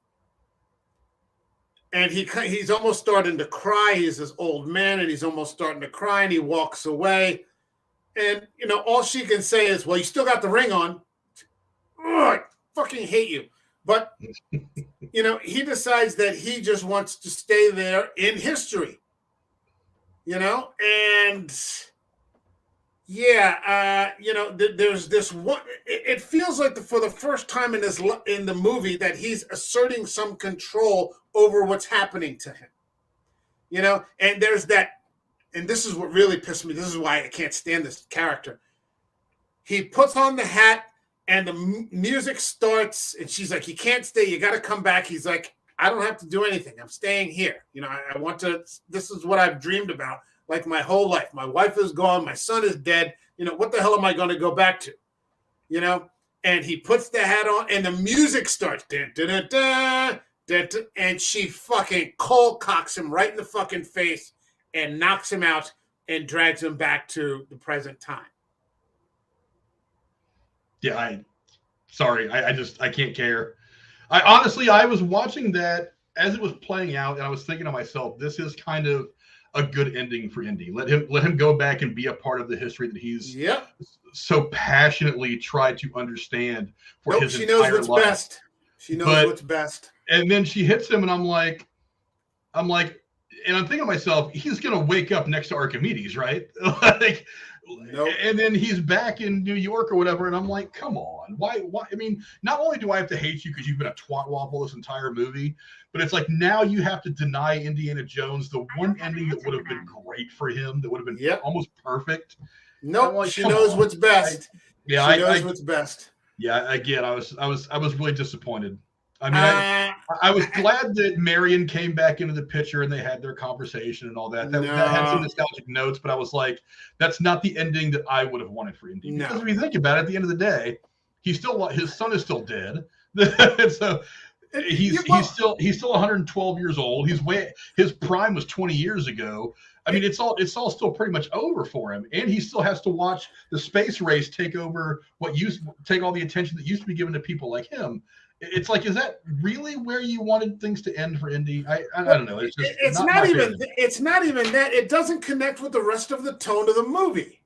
And he's almost starting to cry. He's this old man, and he's almost starting to cry, and he walks away. And, all she can say is, well, you still got the ring on. Ugh, I fucking hate you. But, he decides that he just wants to stay there in history. And... yeah, there's this one. It feels like for the first time in the movie that he's asserting some control over what's happening to him. And there's that, and this is what really pissed me. This is why I can't stand this character. He puts on the hat, and the music starts, and she's like, "You can't stay. You got to come back." He's like, "I don't have to do anything. I'm staying here. I want to. This is what I've dreamed about. like my whole life. My wife is gone. My son is dead. You know, what the hell am I going to go back to? You know? And he puts the hat on and the music starts. Dun, dun, dun, dun, dun, dun, and she fucking cold cocks him right in the fucking face and knocks him out and drags him back to the present time. Yeah, I can't care. I was watching that as it was playing out, and I was thinking to myself, this is kind of a good ending for Indy. Let him go back and be a part of the history that he's so passionately tried to understand for his entire life. She knows what's best. She knows what's best. And then she hits him, and I'm like, and I'm thinking to myself, he's gonna wake up next to Archimedes, right? Like, nope. And then he's back in New York or whatever, and I'm like, come on, why? I mean, not only do I have to hate you because you've been a twat waffle this entire movie, but it's like now you have to deny Indiana Jones the one ending that would have been great for him, that would have been almost perfect. No, nope, she knows what's best. She knows what's best. Yeah, again, I was really disappointed. I mean, I was glad that Marion came back into the picture and they had their conversation and all that. That had some nostalgic notes, but I was like, that's not the ending that I would have wanted for Indy. Because if you think about it, at the end of the day, his son is still dead. And so he's still 112 years old. His prime was 20 years ago. I mean, it's all still pretty much over for him, and he still has to watch the space race take over take all the attention that used to be given to people like him. It's like, is that really where you wanted things to end for Indy? I don't know. It's not even that. It doesn't connect with the rest of the tone of the movie.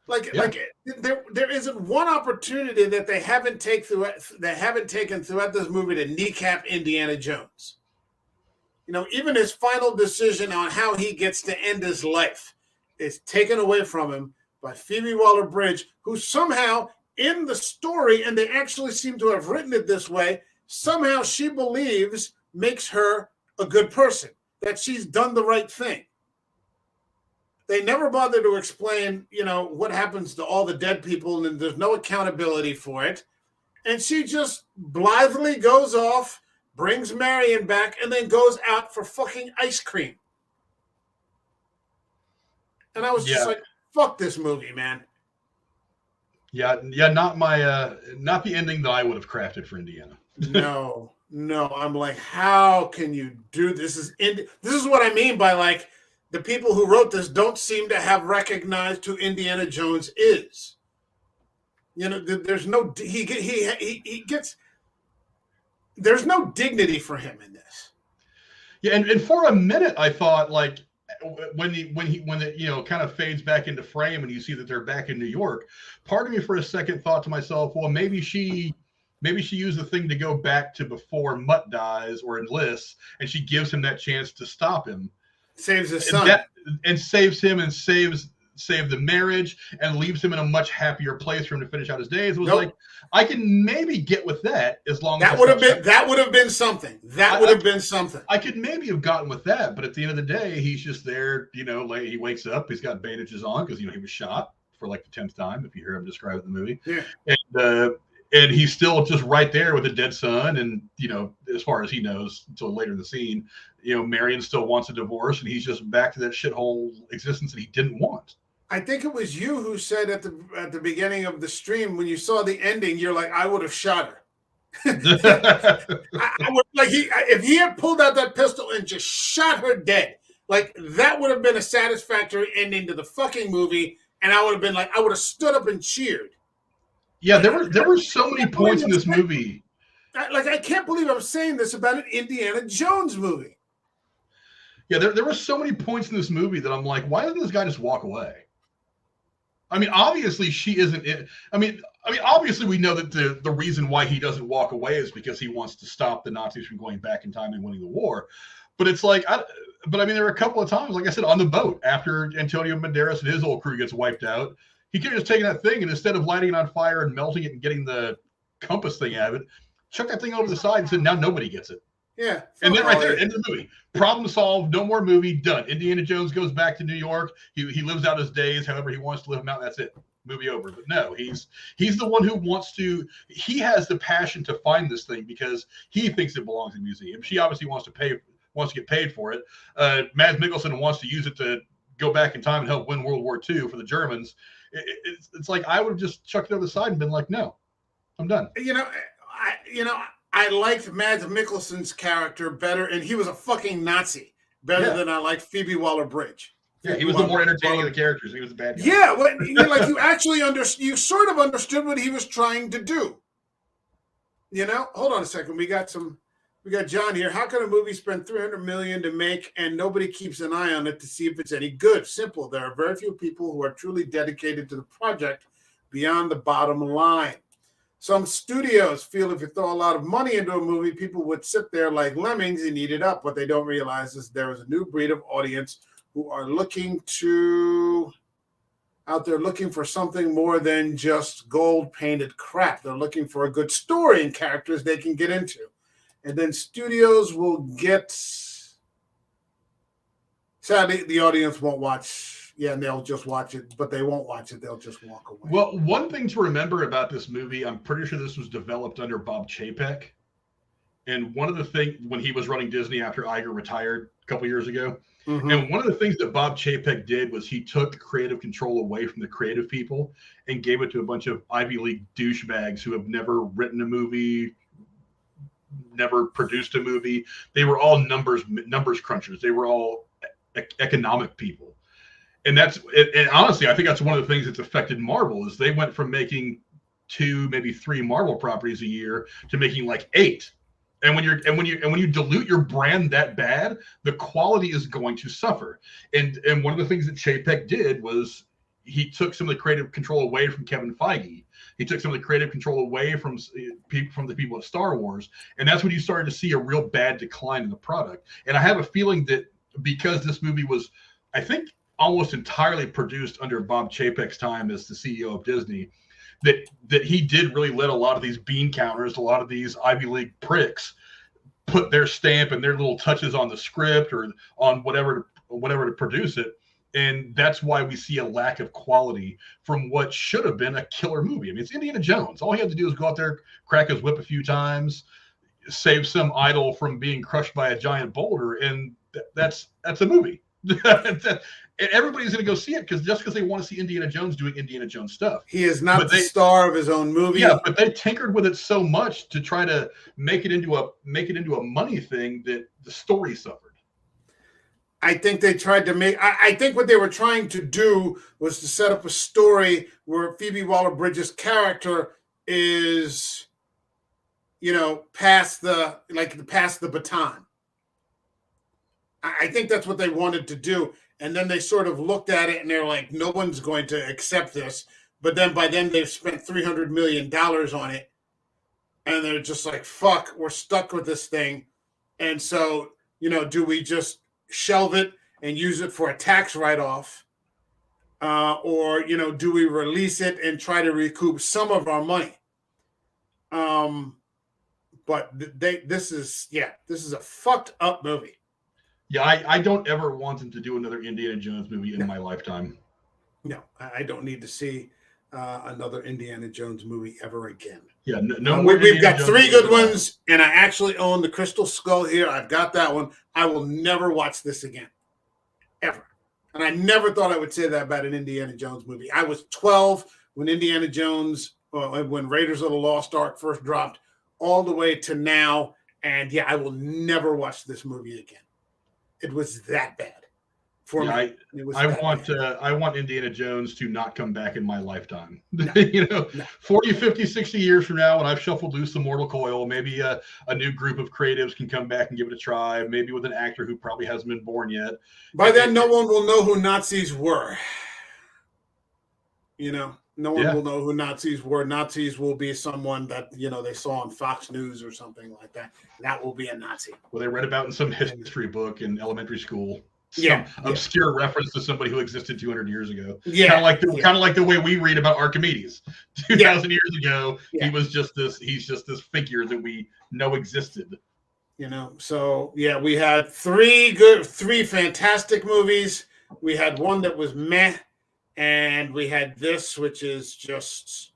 Like there isn't one opportunity that they haven't taken throughout this movie to kneecap Indiana Jones. You know, even his final decision on how he gets to end his life is taken away from him by Phoebe Waller-Bridge, who somehow in the story, and they actually seem to have written it this way, somehow she believes makes her a good person, that she's done the right thing. They never bother to explain, you know, what happens to all the dead people, and there's no accountability for it. And she just blithely goes off, brings Marion back, and then goes out for fucking ice cream. And I was just like, fuck this movie, man. Yeah, not the ending that I would have crafted for Indiana. No, I'm like, how can you do this? This is what I mean by, like, the people who wrote this don't seem to have recognized who Indiana Jones is. You know, there's no there's no dignity for him in this. Yeah, and for a minute I thought, like, when it, you know, kind of fades back into frame and you see that they're back in New York, part of me for a second thought to myself, well, maybe she used the thing to go back to before Mutt dies or enlists, and she gives him that chance to stop him, saves his son, and saves him, and save the marriage, and leaves him in a much happier place for him to finish out his days. It was like, I can maybe get with that, as long as that would have been something. That would have been something. I could maybe have gotten with that, but at the end of the day, he's just there. You know, like, he wakes up, he's got bandages on because, you know, he was shot for like the 10th time, if you hear him describe it in the movie. Yeah. And he's still just right there with a dead son, and, you know, as far as he knows until later in the scene, you know, Marion still wants a divorce, and he's just back to that shithole existence that he didn't want. I think it was you who said at the beginning of the stream, when you saw the ending, you're like, I would have shot her. I would, like, if he had pulled out that pistol and just shot her dead, like, that would have been a satisfactory ending to the fucking movie, and I would have been like, I would have stood up and cheered. Yeah, there were so many points in this movie. I can't believe I'm saying this about an Indiana Jones movie. Yeah, there were so many points in this movie that I'm like, why doesn't this guy just walk away? I mean, obviously she isn't. I mean, obviously we know that the reason why he doesn't walk away is because he wants to stop the Nazis from going back in time and winning the war. But it's like, there were a couple of times, like I said, on the boat after Antonio Banderas and his whole crew gets wiped out, he could have just taken that thing, and instead of lighting it on fire and melting it and getting the compass thing out of it, chuck that thing over the side and said, now nobody gets it. Yeah. And then right there, end of the movie. Problem solved. No more movie. Done. Indiana Jones goes back to New York. He lives out his days however he wants to live them out. That's it. Movie over. But no, he's the one who wants to. He has the passion to find this thing because he thinks it belongs in the museum. She obviously wants to wants to get paid for it. Mads Mikkelsen wants to use it to go back in time and help win World War II for the Germans. It's like I would have just chucked it over the side and been like, no, I'm done. I liked Mads Mikkelsen's character better, and he was a fucking Nazi better than I liked Phoebe Waller-Bridge. Yeah, he was the more entertaining of the characters. He was a bad guy. Yeah, like you actually you sort of understood what he was trying to do. Hold on a second. We got John here. How can a movie spend $300 million to make and nobody keeps an eye on it to see if it's any good? Simple. There are very few people who are truly dedicated to the project beyond the bottom line. Some studios feel if you throw a lot of money into a movie, people would sit there like lemmings and eat it up. What they don't realize is there is a new breed of audience who are out there looking for something more than just gold-painted crap. They're looking for a good story and characters they can get into. And then studios will get... Sadly, the audience won't watch... Yeah, and they'll just watch it, but they won't watch it. They'll just walk away. Well, one thing to remember about this movie, I'm pretty sure this was developed under Bob Chapek. And one of the things, when he was running Disney after Iger retired a couple years ago, and one of the things that Bob Chapek did was he took creative control away from the creative people and gave it to a bunch of Ivy League douchebags who have never written a movie, never produced a movie. They were all numbers crunchers. They were all economic people. And honestly, I think that's one of the things that's affected Marvel is they went from making 2, maybe 3 Marvel properties a year to making like 8. And when you dilute your brand that bad, the quality is going to suffer. And one of the things that Chapek did was he took some of the creative control away from Kevin Feige. He took some of the creative control away from the people at Star Wars. And that's when you started to see a real bad decline in the product. And I have a feeling that because this movie was, I think, almost entirely produced under Bob Chapek's time as the CEO of Disney, that he did really let a lot of these bean counters, a lot of these Ivy League pricks put their stamp and their little touches on the script or on whatever to produce it. And that's why we see a lack of quality from what should have been a killer movie. I mean, it's Indiana Jones. All he had to do was go out there, crack his whip a few times, save some idol from being crushed by a giant boulder, and that's a movie. Everybody's going to go see it because they want to see Indiana Jones doing Indiana Jones stuff. He is not the star of his own movie. Yeah, but they tinkered with it so much to try to make it into a money thing that the story suffered. I think they tried to make. I think what they were trying to do was to set up a story where Phoebe Waller-Bridge's character is, past the baton. I think that's what they wanted to do. And then they sort of looked at it and they're like, no one's going to accept this. But then by then they've spent $300 million on it. And they're just like, fuck, we're stuck with this thing. And so, do we just shelve it and use it for a tax write-off? Or, do we release it and try to recoup some of our money? But this is a fucked up movie. Yeah, I don't ever want them to do another Indiana Jones movie in my lifetime. No, I don't need to see another Indiana Jones movie ever again. Yeah, no more. We've got 3 good ones, and I actually own the Crystal Skull here. I've got that one. I will never watch this again, ever. And I never thought I would say that about an Indiana Jones movie. I was 12 when Indiana Jones, when Raiders of the Lost Ark first dropped, all the way to now. And yeah, I will never watch this movie again. It was that bad for me. I want Indiana Jones to not come back in my lifetime. No. 40, 50, 60 years from now, when I've shuffled loose the mortal coil, maybe a new group of creatives can come back and give it a try, maybe with an actor who probably hasn't been born yet. By then, no one will know who Nazis were. No one will know who Nazis were. Nazis will be someone that, they saw on Fox News or something like that. That will be a Nazi. Well, they read about in some history book in elementary school. Some obscure reference to somebody who existed 200 years ago. Yeah. Kind of like the way we read about Archimedes. 2,000 years ago, he's just this figure that we know existed. So yeah, we had 3 fantastic movies. We had one that was meh. And we had this, which is just,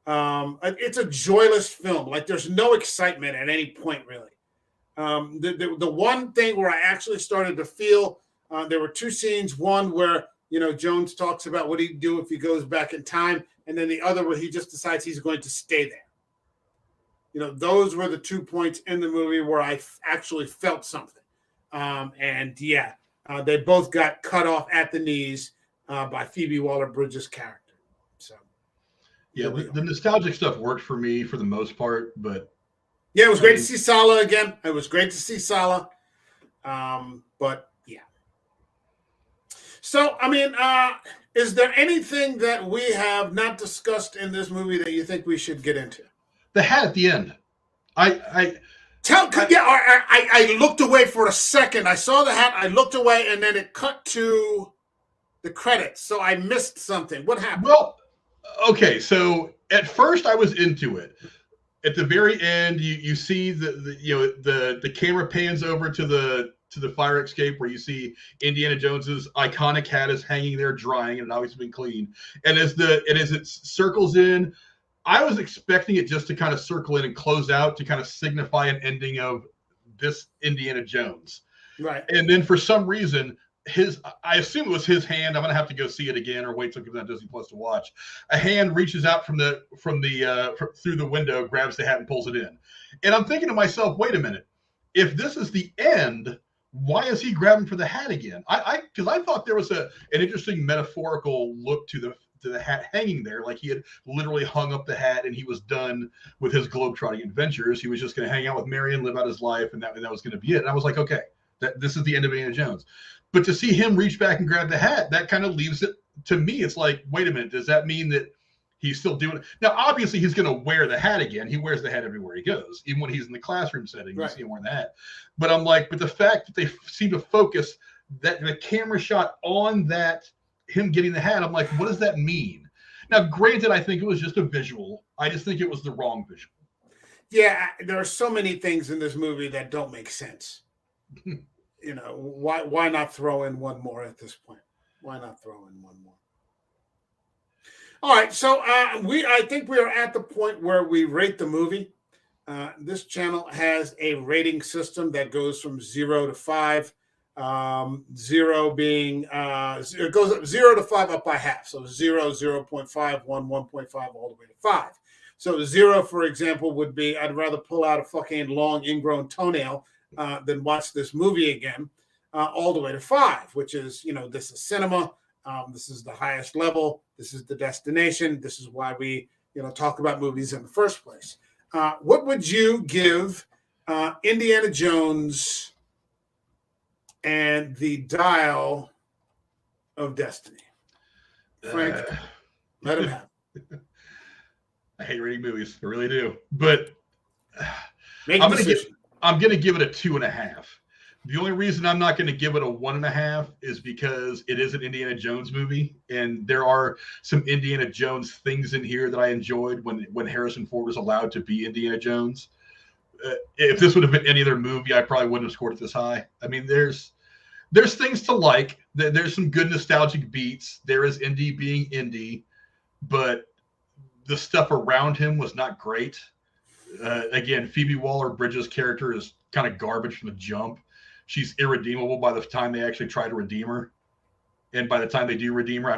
it's a joyless film. Like, there's no excitement at any point, really. The one thing where I actually started to feel, there were two scenes. One where, Jones talks about what he'd do if he goes back in time, and then the other where he just decides he's going to stay there. Those were the 2 points in the movie where I actually felt something. They both got cut off at the knees by Phoebe Waller-Bridges' character. So, yeah, the nostalgic stuff worked for me for the most part, but yeah, it was great to see Sala again. It was great to see Sala, but yeah. So, is there anything that we have not discussed in this movie that you think we should get into? The hat at the end. I looked away for a second. I saw the hat. I looked away, and then it cut to the credits. So I missed something. What happened? Well, okay. So at first I was into it. At the very end, you see the camera pans over to the fire escape where you see Indiana Jones's iconic hat is hanging there drying and it always been clean. And as it circles in, I was expecting it just to kind of circle in and close out to kind of signify an ending of this Indiana Jones. Right. And then for some reason, I assume it was his hand. I'm going to have to go see it again or wait till it comes out Disney Plus to watch. A hand reaches out through the window, grabs the hat and pulls it in. And I'm thinking to myself, wait a minute. If this is the end, why is he grabbing for the hat again? Because I thought there was an interesting metaphorical look to the hat hanging there, like he had literally hung up the hat and he was done with his globetrotting adventures. He was just going to hang out with Marion, live out his life, and that was going to be it. And I was like, okay, this is the end of Indiana Jones. But to see him reach back and grab the hat, that kind of leaves it to me. It's like, wait a minute, does that mean that he's still doing it? Now, obviously, he's going to wear the hat again. He wears the hat everywhere he goes, even when he's in the classroom setting. Right. You see him wearing the hat. But I'm like, but the fact that they seem to focus that the camera shot on that him getting the hat, I'm like, what does that mean? Now, granted, I think it was just a visual. I just think it was the wrong visual. Yeah, there are so many things in this movie that don't make sense. Why not throw in one more at this point? Why not throw in one more? All right, so I think we are at the point where we rate the movie. This channel has a rating system that goes from 0 to 5. 0 being it goes up 0 to 5 up by half. So 0, 0.5, 1, 1.5, all the way to 5. So 0, for example, would be I'd rather pull out a fucking long ingrown toenail than watch this movie again, all the way to 5, which is, this is cinema. This is the highest level. This is the destination. This is why we, talk about movies in the first place. What would you give Indiana Jones and the Dial of Destiny? Frank, let him have it. I hate rating movies. I really do. But I'm going to give it a 2.5. The only reason I'm not going to give it a 1.5 is because it is an Indiana Jones movie, and there are some Indiana Jones things in here that I enjoyed when Harrison Ford was allowed to be Indiana Jones. If this would have been any other movie, I probably wouldn't have scored it this high. I mean, there's things to like. There's some good nostalgic beats. There is Indy being Indy, but the stuff around him was not great. Again, Phoebe Waller-Bridges' character is kind of garbage from the jump. She's irredeemable by the time they actually try to redeem her. And by the time they do redeem her, I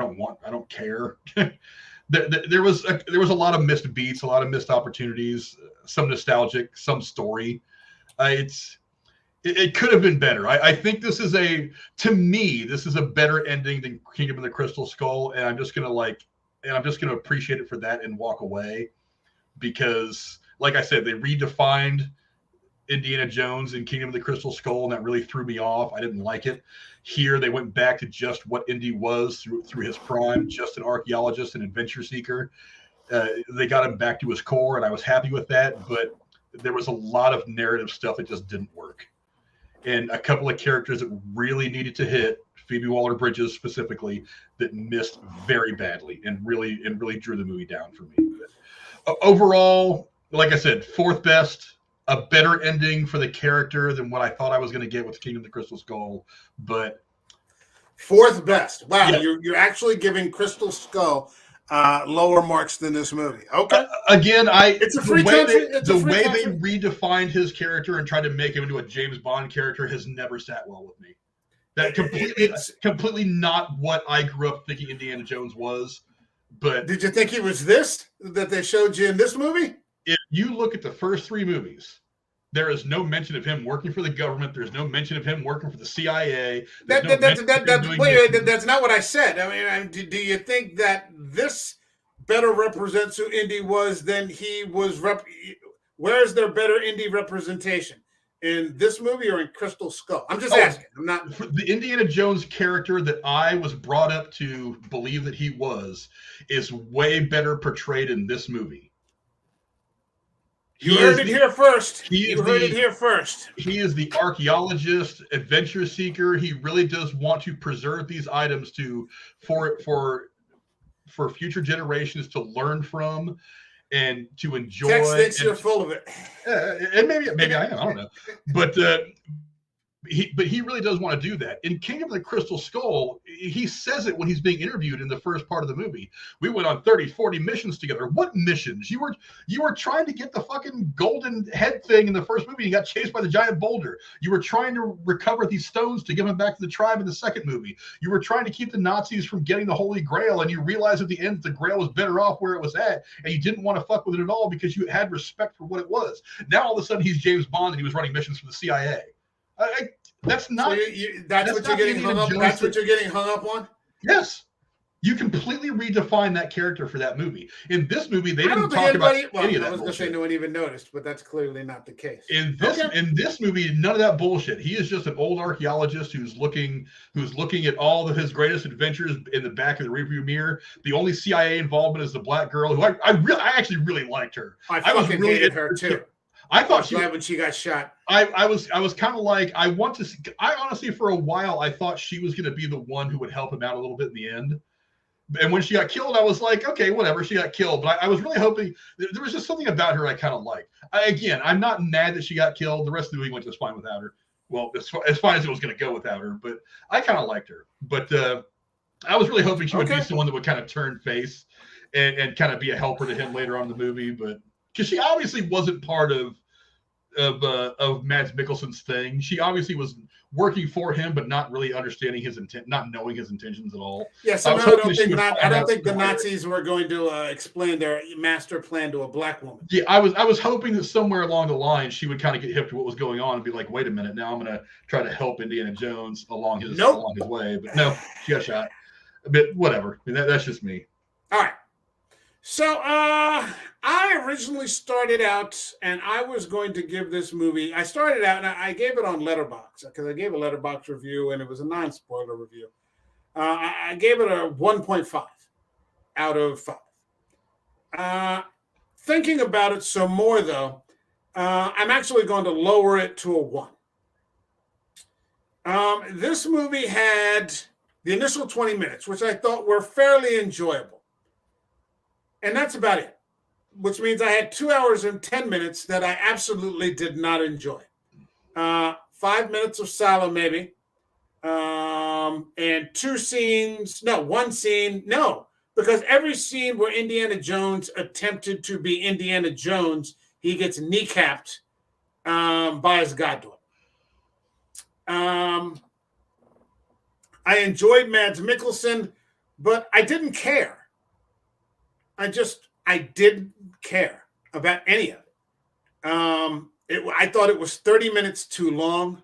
don't care. There was a lot of missed beats, a lot of missed opportunities, some nostalgic, some story. It could have been better. I think this is a better ending than Kingdom of the Crystal Skull. And I'm just going to appreciate it for that and walk away, because like I said, they redefined Indiana Jones in Kingdom of the Crystal Skull, and that really threw me off. I didn't like it. Here, they went back to just what Indy was through his prime, just an archaeologist and adventure seeker. They got him back to his core, and I was happy with that, but there was a lot of narrative stuff that just didn't work. And a couple of characters that really needed to hit, Phoebe Waller-Bridges specifically, that missed very badly and really drew the movie down for me. But overall, like I said, fourth best. A better ending for the character than what I thought I was going to get with Kingdom of the Crystal Skull, but fourth best. Wow, yeah. You're actually giving Crystal Skull lower marks than this movie. Okay. Again, It's a free country. The way they redefined his character and tried to make him into a James Bond character has never sat well with me. That completely not what I grew up thinking Indiana Jones was. But did you think he was this that they showed you in this movie? If you look at the first three movies, there is no mention of him working for the government. There's no mention of him working for the CIA. That's not what I said. I mean, do you think that this better represents who Indy was than he was? Where is there better Indy representation? In this movie or in Crystal Skull? I'm just asking. I'm not. The Indiana Jones character that I was brought up to believe that he was is way better portrayed in this movie. You heard it here first. You heard it here first. He is the archaeologist, adventure seeker. He really does want to preserve these items for future generations to learn from and to enjoy. Tex thinks you're full of it. And maybe I am. I don't know. But he really does want to do that. In Kingdom of the Crystal Skull, he says it when he's being interviewed in the first part of the movie. We went on 30, 40 missions together. What missions? You were trying to get the fucking golden head thing in the first movie. You got chased by the giant boulder. You were trying to recover these stones to give them back to the tribe in the second movie. You were trying to keep the Nazis from getting the Holy Grail, and you realized at the end the Grail was better off where it was at, and you didn't want to fuck with it at all because you had respect for what it was. Now all of a sudden he's James Bond and he was running missions for the CIA. That's not. So that's what you're getting hung up. That's what you're getting hung up on. Yes, you completely redefine that character for that movie. In this movie, they didn't talk about any of that. I was going to say no one even noticed, but that's clearly not the case. In this movie, none of that bullshit. He is just an old archaeologist who's looking at all of his greatest adventures in the back of the rearview mirror. The only CIA involvement is the black girl, who I actually really liked her. I fucking hated her too. I thought when she got shot. I was kind of like, I honestly, for a while, I thought she was going to be the one who would help him out a little bit in the end. And when she got killed, I was like, okay, whatever, she got killed. But I was really hoping, there was just something about her I kind of liked. Again, I'm not mad that she got killed. The rest of the movie went just fine without her. Well, as fine as it was going to go without her. But I kind of liked her. But I was really hoping she would be someone that would kind of turn face and kind of be a helper to him later on in the movie. But because she obviously wasn't part of Mads Mikkelsen's thing. She obviously was working for him, but not really understanding his intent, not knowing his intentions at all. Yes, I don't think the Nazis were going to explain their master plan to a black woman. Yeah, I was hoping that somewhere along the line she would kind of get hip to what was going on and be like, wait a minute, now I'm going to try to help Indiana Jones along his way. But no, she got shot. But whatever. I mean, that's just me. All right. So I originally started out, and I was going to give this movie. I started out, and I gave it on Letterboxd because I gave a Letterboxd review, and it was a non-spoiler review. I gave it a 1.5 out of 5. Thinking about it some more, though, I'm actually going to lower it to a 1. This movie had the initial 20 minutes, which I thought were fairly enjoyable. And that's about it, which means I had 2 hours and 10 minutes that I absolutely did not enjoy. 5 minutes of Sala, maybe. And 2 scenes. No, 1 scene. No, because every scene where Indiana Jones attempted to be Indiana Jones, he gets kneecapped by his goddaughter. I enjoyed Mads Mikkelsen, but I didn't care. I didn't care about any of it. I thought it was 30 minutes too long.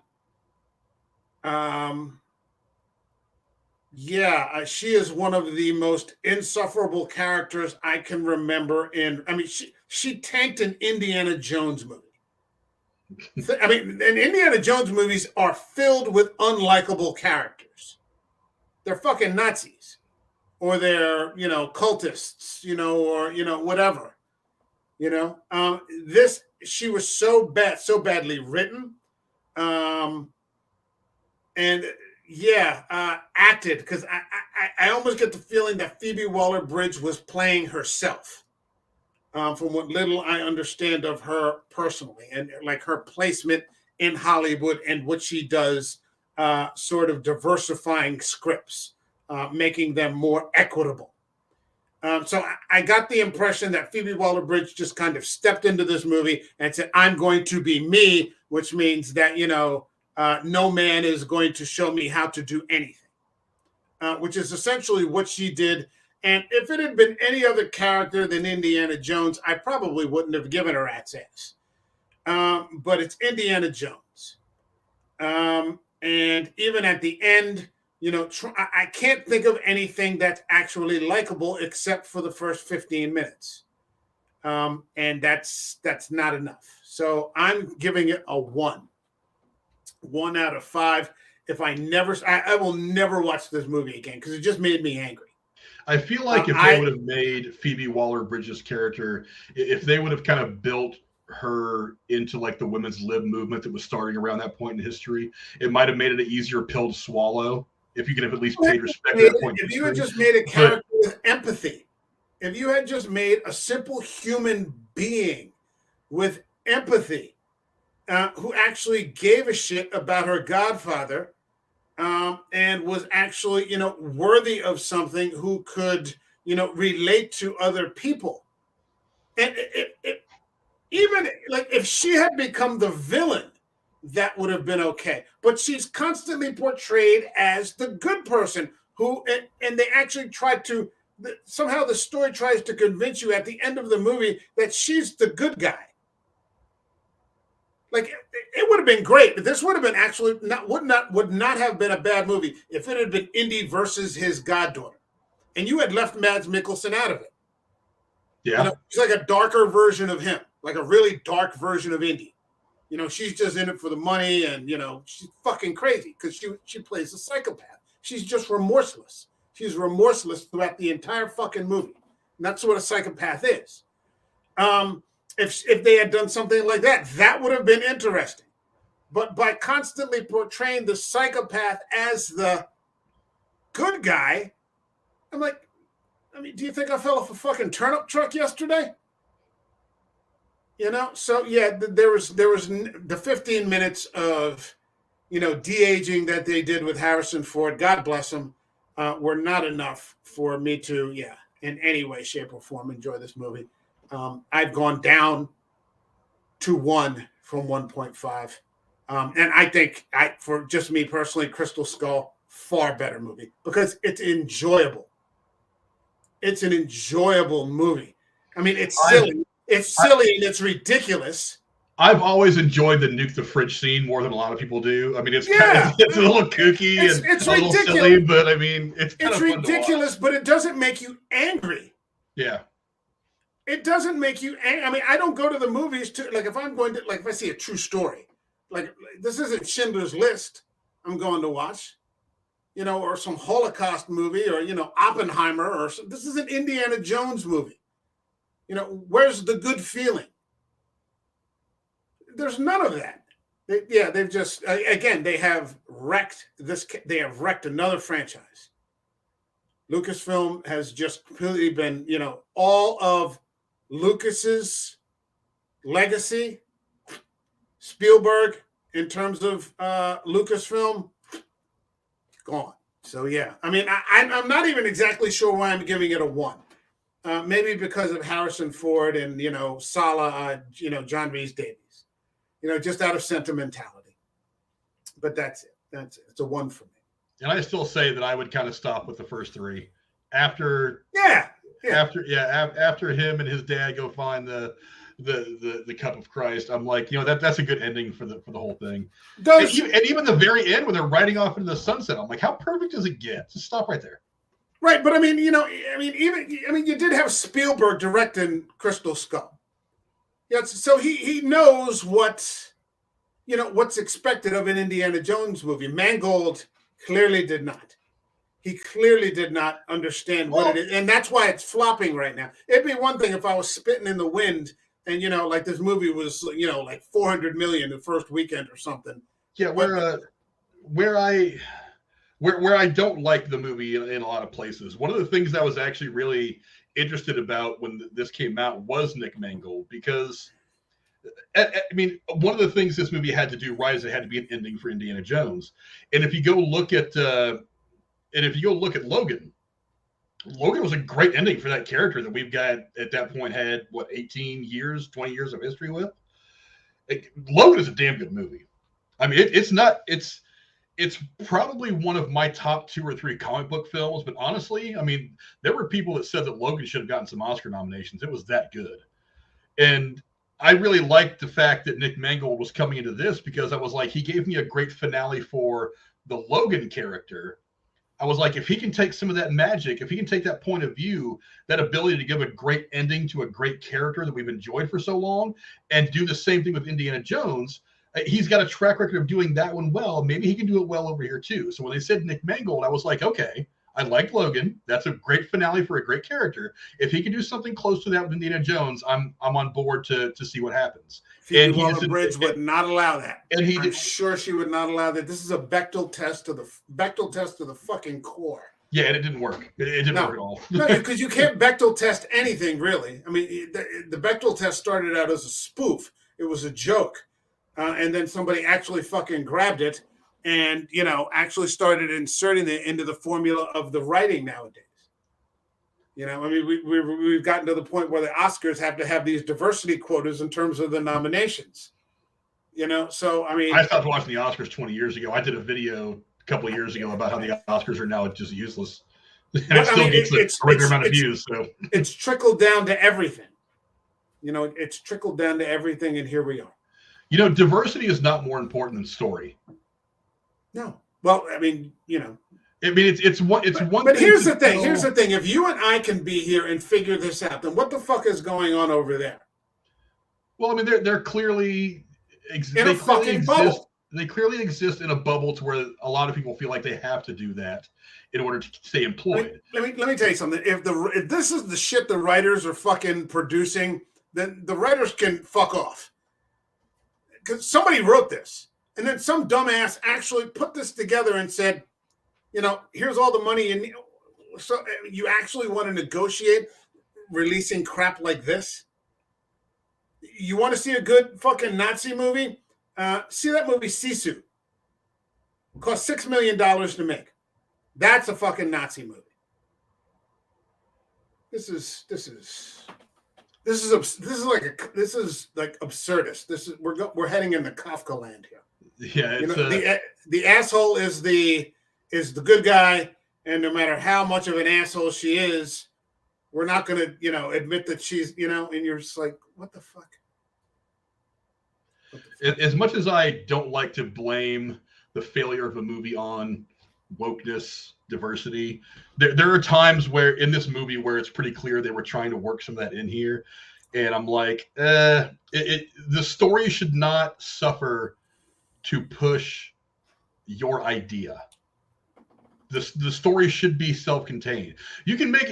She is one of the most insufferable characters I can remember she tanked an Indiana Jones movie. And Indiana Jones movies are filled with unlikable characters. They're fucking Nazis. Or they're, cultists, or, whatever, she was so badly written. Acted, because I almost get the feeling that Phoebe Waller-Bridge was playing herself, from what little I understand of her personally, and like her placement in Hollywood and what she does, sort of diversifying scripts. Making them more equitable. So I got the impression that Phoebe Waller-Bridge just kind of stepped into this movie and said, "I'm going to be me," which means that no man is going to show me how to do anything, which is essentially what she did. And if it had been any other character than Indiana Jones, I probably wouldn't have given her rat's ass. But it's Indiana Jones. And even at the end, I can't think of anything that's actually likable except for the first 15 minutes. And that's not enough. So I'm giving it a 1 out of 5. I will never watch this movie again because it just made me angry. I feel like if they would have made Phoebe Waller-Bridge's character, if they would have kind of built her into like the women's lib movement that was starting around that point in history, it might have made it an easier pill to swallow. If you could have at least paid respect to that point. If you had just made a character with empathy, if you had just made a simple human being with empathy, who actually gave a shit about her godfather, and was actually, worthy of something, who could, relate to other people. And even like if she had become the villain, that would have been okay. But she's constantly portrayed as the good person who, and they actually tried to, somehow the story tries to convince you at the end of the movie that she's the good guy. Like it would have been great. This would have been actually would not have been a bad movie if it had been Indy versus his goddaughter, and you had left Mads Mikkelsen out of it. Yeah, she's like a darker version of him, like a really dark version of Indy. She's just in it for the money, and she's fucking crazy because she plays a psychopath. She's just remorseless. She's remorseless throughout the entire fucking movie, and that's what a psychopath is. If they had done something like that, that would have been interesting. But by constantly portraying the psychopath as the good guy, I'm like, do you think I fell off a fucking turnip truck yesterday? So yeah, there was the 15 minutes of, de-aging that they did with Harrison Ford, God bless him, were not enough for me to, in any way, shape, or form enjoy this movie. I've gone down to 1 from 1.5. And I think, for just me personally, Crystal Skull, far better movie because it's enjoyable. It's an enjoyable movie. I mean, it's silly. It's silly and it's ridiculous. I've always enjoyed the nuke the fridge scene more than a lot of people do. I mean, it's it's a little kooky and it's a little silly, but I mean, it's ridiculous, but it doesn't make you angry. Yeah. It doesn't make you angry. I mean, I don't go to the movies to, like, if I'm going to, like, if I see a true story, like this isn't Schindler's List I'm going to watch, or some Holocaust movie, or, Oppenheimer, or this is an Indiana Jones movie. Where's the good feeling? There's none of that. They've just, again, they have wrecked another franchise. Lucasfilm has just completely been, all of Lucas's legacy, Spielberg, in terms of Lucasfilm, gone. So yeah, I mean, I'm not even exactly sure why I'm giving it a 1. Maybe because of Harrison Ford and Sala, John Rhys Davies, just out of sentimentality. But that's it. It's a 1 for me. And I still say that I would kind of stop with the first 3. After him and his dad go find the cup of Christ, I'm like, that's a good ending for the whole thing. And even the very end when they're riding off into the sunset, I'm like, how perfect does it get? Just stop right there. Right, but I mean, you did have Spielberg directing Crystal Skull. Yeah, so he knows what's expected of an Indiana Jones movie. Mangold clearly did not. He clearly did not understand what it is, and that's why it's flopping right now. It'd be one thing if I was spitting in the wind and like this movie was like 400 million the first weekend or something. Yeah, where I don't like the movie in a lot of places. One of the things I was actually really interested about when this came out was Nick Mangold, because I mean, one of the things this movie had to do right is it had to be an ending for Indiana Jones. And if you go look at Logan, Logan was a great ending for that character that we've got at that point had, what, 18 years, 20 years of history with? Logan is a damn good movie. I mean, it's probably one of my top 2 or 3 comic book films, but honestly, I mean, there were people that said that Logan should have gotten some Oscar nominations. It was that good. And I really liked the fact that Nick Mangold was coming into this because I was like, he gave me a great finale for the Logan character. I was like, if he can take some of that magic, if he can take that point of view, that ability to give a great ending to a great character that we've enjoyed for so long, and do the same thing with Indiana Jones, he's got a track record of doing that one well. Maybe he can do it well over here too. So when they said Nick Mangold, I was like, okay, I like Logan. That's a great finale for a great character. If he can do something close to that with Indiana Jones, I'm on board to see what happens. Phoebe Waller-Bridge would not allow that. And I'm sure she would not allow that. This is a Bechdel test to the fucking core. Yeah, and it didn't work. It didn't work at all. No, because you can't Bechdel test anything, really. I mean, the Bechdel test started out as a spoof. It was a joke. And then somebody actually fucking grabbed it and, actually started inserting it into the formula of the writing nowadays. I mean, we've gotten to the point where the Oscars have to have these diversity quotas in terms of the nominations. So, I mean. I stopped watching the Oscars 20 years ago. I did a video a couple of years ago about how the Oscars are now just useless. And it still gets a regular amount of views. So it's trickled down to everything. It's trickled down to everything, and here we are. Diversity is not more important than story. No. Well, I mean, I mean, it's one. But here's the thing. Here's the thing. If you and I can be here and figure this out, then what the fuck is going on over there? Well, I mean, they're clearly in a fucking bubble. They clearly exist in a bubble to where a lot of people feel like they have to do that in order to stay employed. Let me tell you something. If this is the shit the writers are fucking producing, then the writers can fuck off. Because somebody wrote this, and then some dumbass actually put this together and said, here's all the money you need. So you actually want to negotiate releasing crap like this? You want to see a good fucking Nazi movie? See that movie Sisu. It cost $6 million to make. That's a fucking Nazi movie. This is like absurdist. We're heading into Kafka land here. Yeah, the asshole is the good guy, and no matter how much of an asshole she is, we're not going to admit that she's and you're just like, what the fuck? As much as I don't like to blame the failure of a movie on wokeness, diversity, there are times where in this movie where it's pretty clear they were trying to work some of that in here, and I'm like, the story should not suffer to push your idea. The story should be self-contained. You can make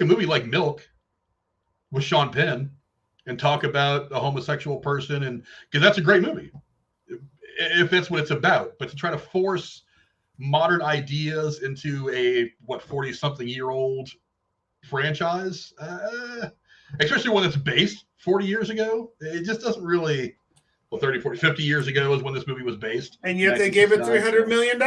a movie like Milk with Sean Penn and talk about a homosexual person, and because that's a great movie if that's what it's about. But to try to force modern ideas into a 40-something-year-old franchise, especially one that's based 40 years ago, it just doesn't really. 30, 40, 50 years ago is when this movie was based. And yet they gave it $300 million.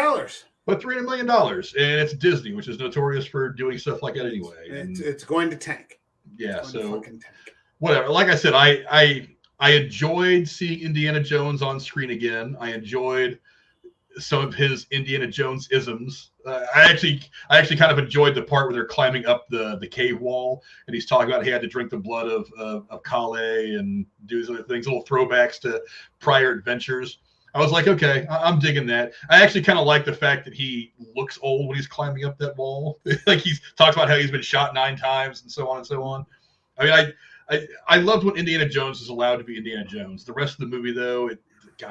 But $300 million, and it's Disney, which is notorious for doing stuff like that anyway. It's going to tank. Yeah, so whatever. Like I said, I enjoyed seeing Indiana Jones on screen again. I enjoyed some of his Indiana Jones isms. I actually kind of enjoyed the part where they're climbing up the cave wall, and he's talking about he had to drink the blood of Kale and do these other things, little throwbacks to prior adventures. I was like, okay, I'm digging that. I actually kind of like the fact that he looks old when he's climbing up that wall. Like he talks about how he's been shot 9 times and so on and so on. I mean, I loved when Indiana Jones is allowed to be Indiana Jones. The rest of the movie, though,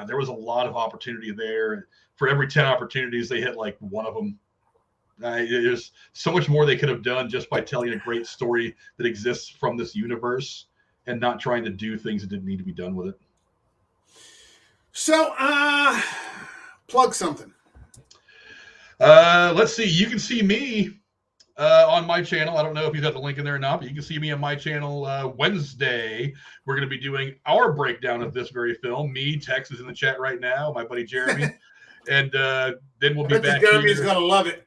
there was a lot of opportunity there. For every 10 opportunities, they hit like one of them. There's so much more they could have done just by telling a great story that exists from this universe and not trying to do things that didn't need to be done with it. So, plug something. Let's see. You can see me on my channel. I don't know if you've got the link in there or not, but you can see me on my channel Wednesday. We're going to be doing our breakdown of this very film. Me, Tex is in the chat right now, my buddy Jeremy. And then we'll be back. Jeremy's going to love it.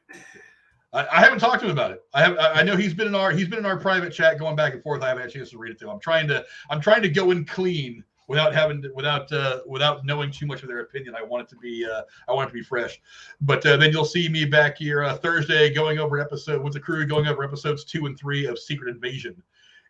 I haven't talked to him about it. I know he's been in our private chat going back and forth. I haven't had a chance to read it through. I'm trying to go in clean without knowing too much of their opinion. I want it to be fresh. But then you'll see me back here Thursday going over with the crew going over episodes 2 and 3 of Secret Invasion.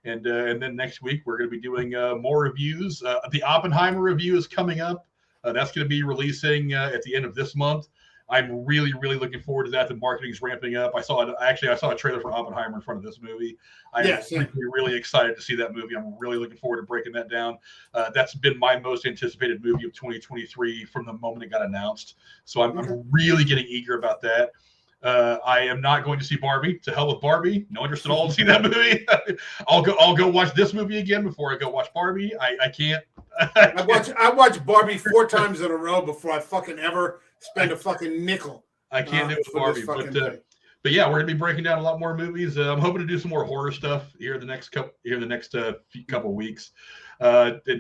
And then next week we're going to be doing more reviews. The Oppenheimer review is coming up. That's going to be releasing at the end of this month. I'm really, really looking forward to that. The marketing's ramping up. I saw a trailer for Oppenheimer in front of this movie. I'm really excited to see that movie. I'm really looking forward to breaking that down. That's been my most anticipated movie of 2023 from the moment it got announced. So I'm really getting eager about that. I am not going to see Barbie. To hell with Barbie. No interest at all in seeing that movie. I'll go watch this movie again before I go watch Barbie. I can't. I watch Barbie 4 times in a row before I fucking ever spend a fucking nickel. I can't do it with Barbie, but yeah, we're gonna be breaking down a lot more movies. I'm hoping to do some more horror stuff here in the next couple weeks.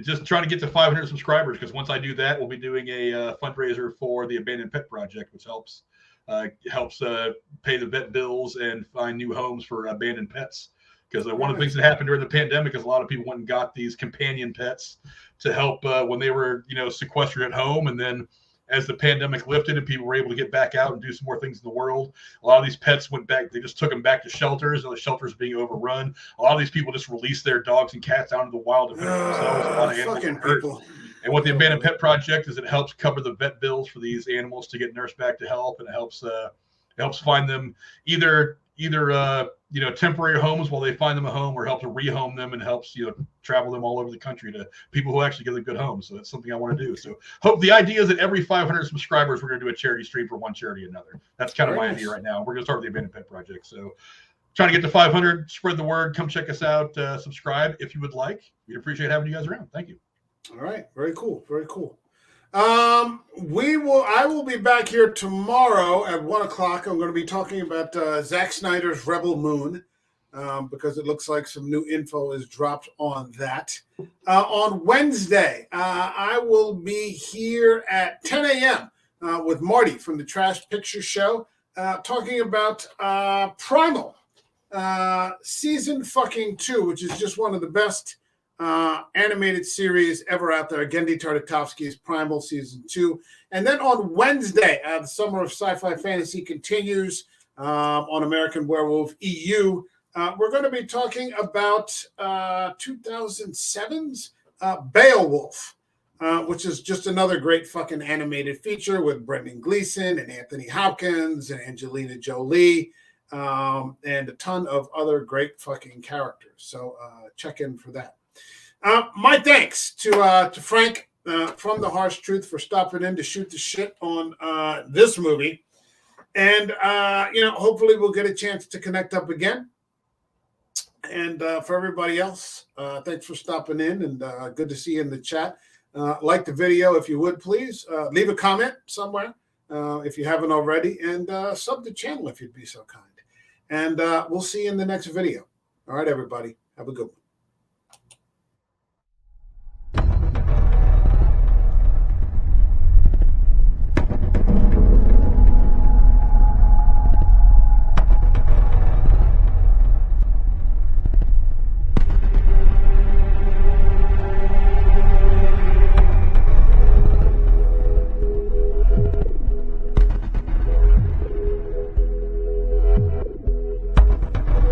Just trying to get to 500 subscribers, because once I do that, we'll be doing a fundraiser for the Abandoned Pet Project, which helps pay the vet bills and find new homes for abandoned pets. Because one of the things that happened during the pandemic is a lot of people went and got these companion pets to help when they were sequestered at home, and then as the pandemic lifted and people were able to get back out and do some more things in the world, a lot of these pets went back. They just took them back to shelters, and the shelters being overrun. A lot of these people just released their dogs and cats out into the wild to fend for themselves. A lot of animals are hurt. And what the Abandoned Pet Project is, it helps cover the vet bills for these animals to get nursed back to health, and it helps find them either temporary homes while they find them a home, or helps to rehome them, and helps travel them all over the country to people who actually give them good homes. So that's something I want to do. So the idea is that every 500 subscribers, we're going to do a charity stream for one charity or another. That's kind of my idea right now. We're going to start with the Abandoned Pet Project. So trying to get to 500, spread the word, come check us out, subscribe if you would like. We'd appreciate having you guys around. Thank you. All right. Very cool. Very cool. I will be back here tomorrow at 1:00. I'm going to be talking about Zack Snyder's Rebel Moon, because it looks like some new info is dropped on that. On Wednesday, I will be here at 10 a.m. With Marty from the Trash Picture Show, talking about Primal season fucking 2, which is just one of the best animated series ever out there. Gendy Tartakovsky's Primal season 2. And then on Wednesday, the Summer of Sci-Fi Fantasy continues on American Werewolf EU. We're going to be talking about 2007's Beowulf, which is just another great fucking animated feature with Brendan Gleeson and Anthony Hopkins and Angelina Jolie, and a ton of other great fucking characters. So check in for that. My thanks to Frank from The Harsh Truth for stopping in to shoot the shit on this movie. And, hopefully we'll get a chance to connect up again. And for everybody else, thanks for stopping in, and good to see you in the chat. Like the video if you would, please. Leave a comment somewhere if you haven't already, and sub the channel if you'd be so kind. And we'll see you in the next video. All right, everybody. Have a good one.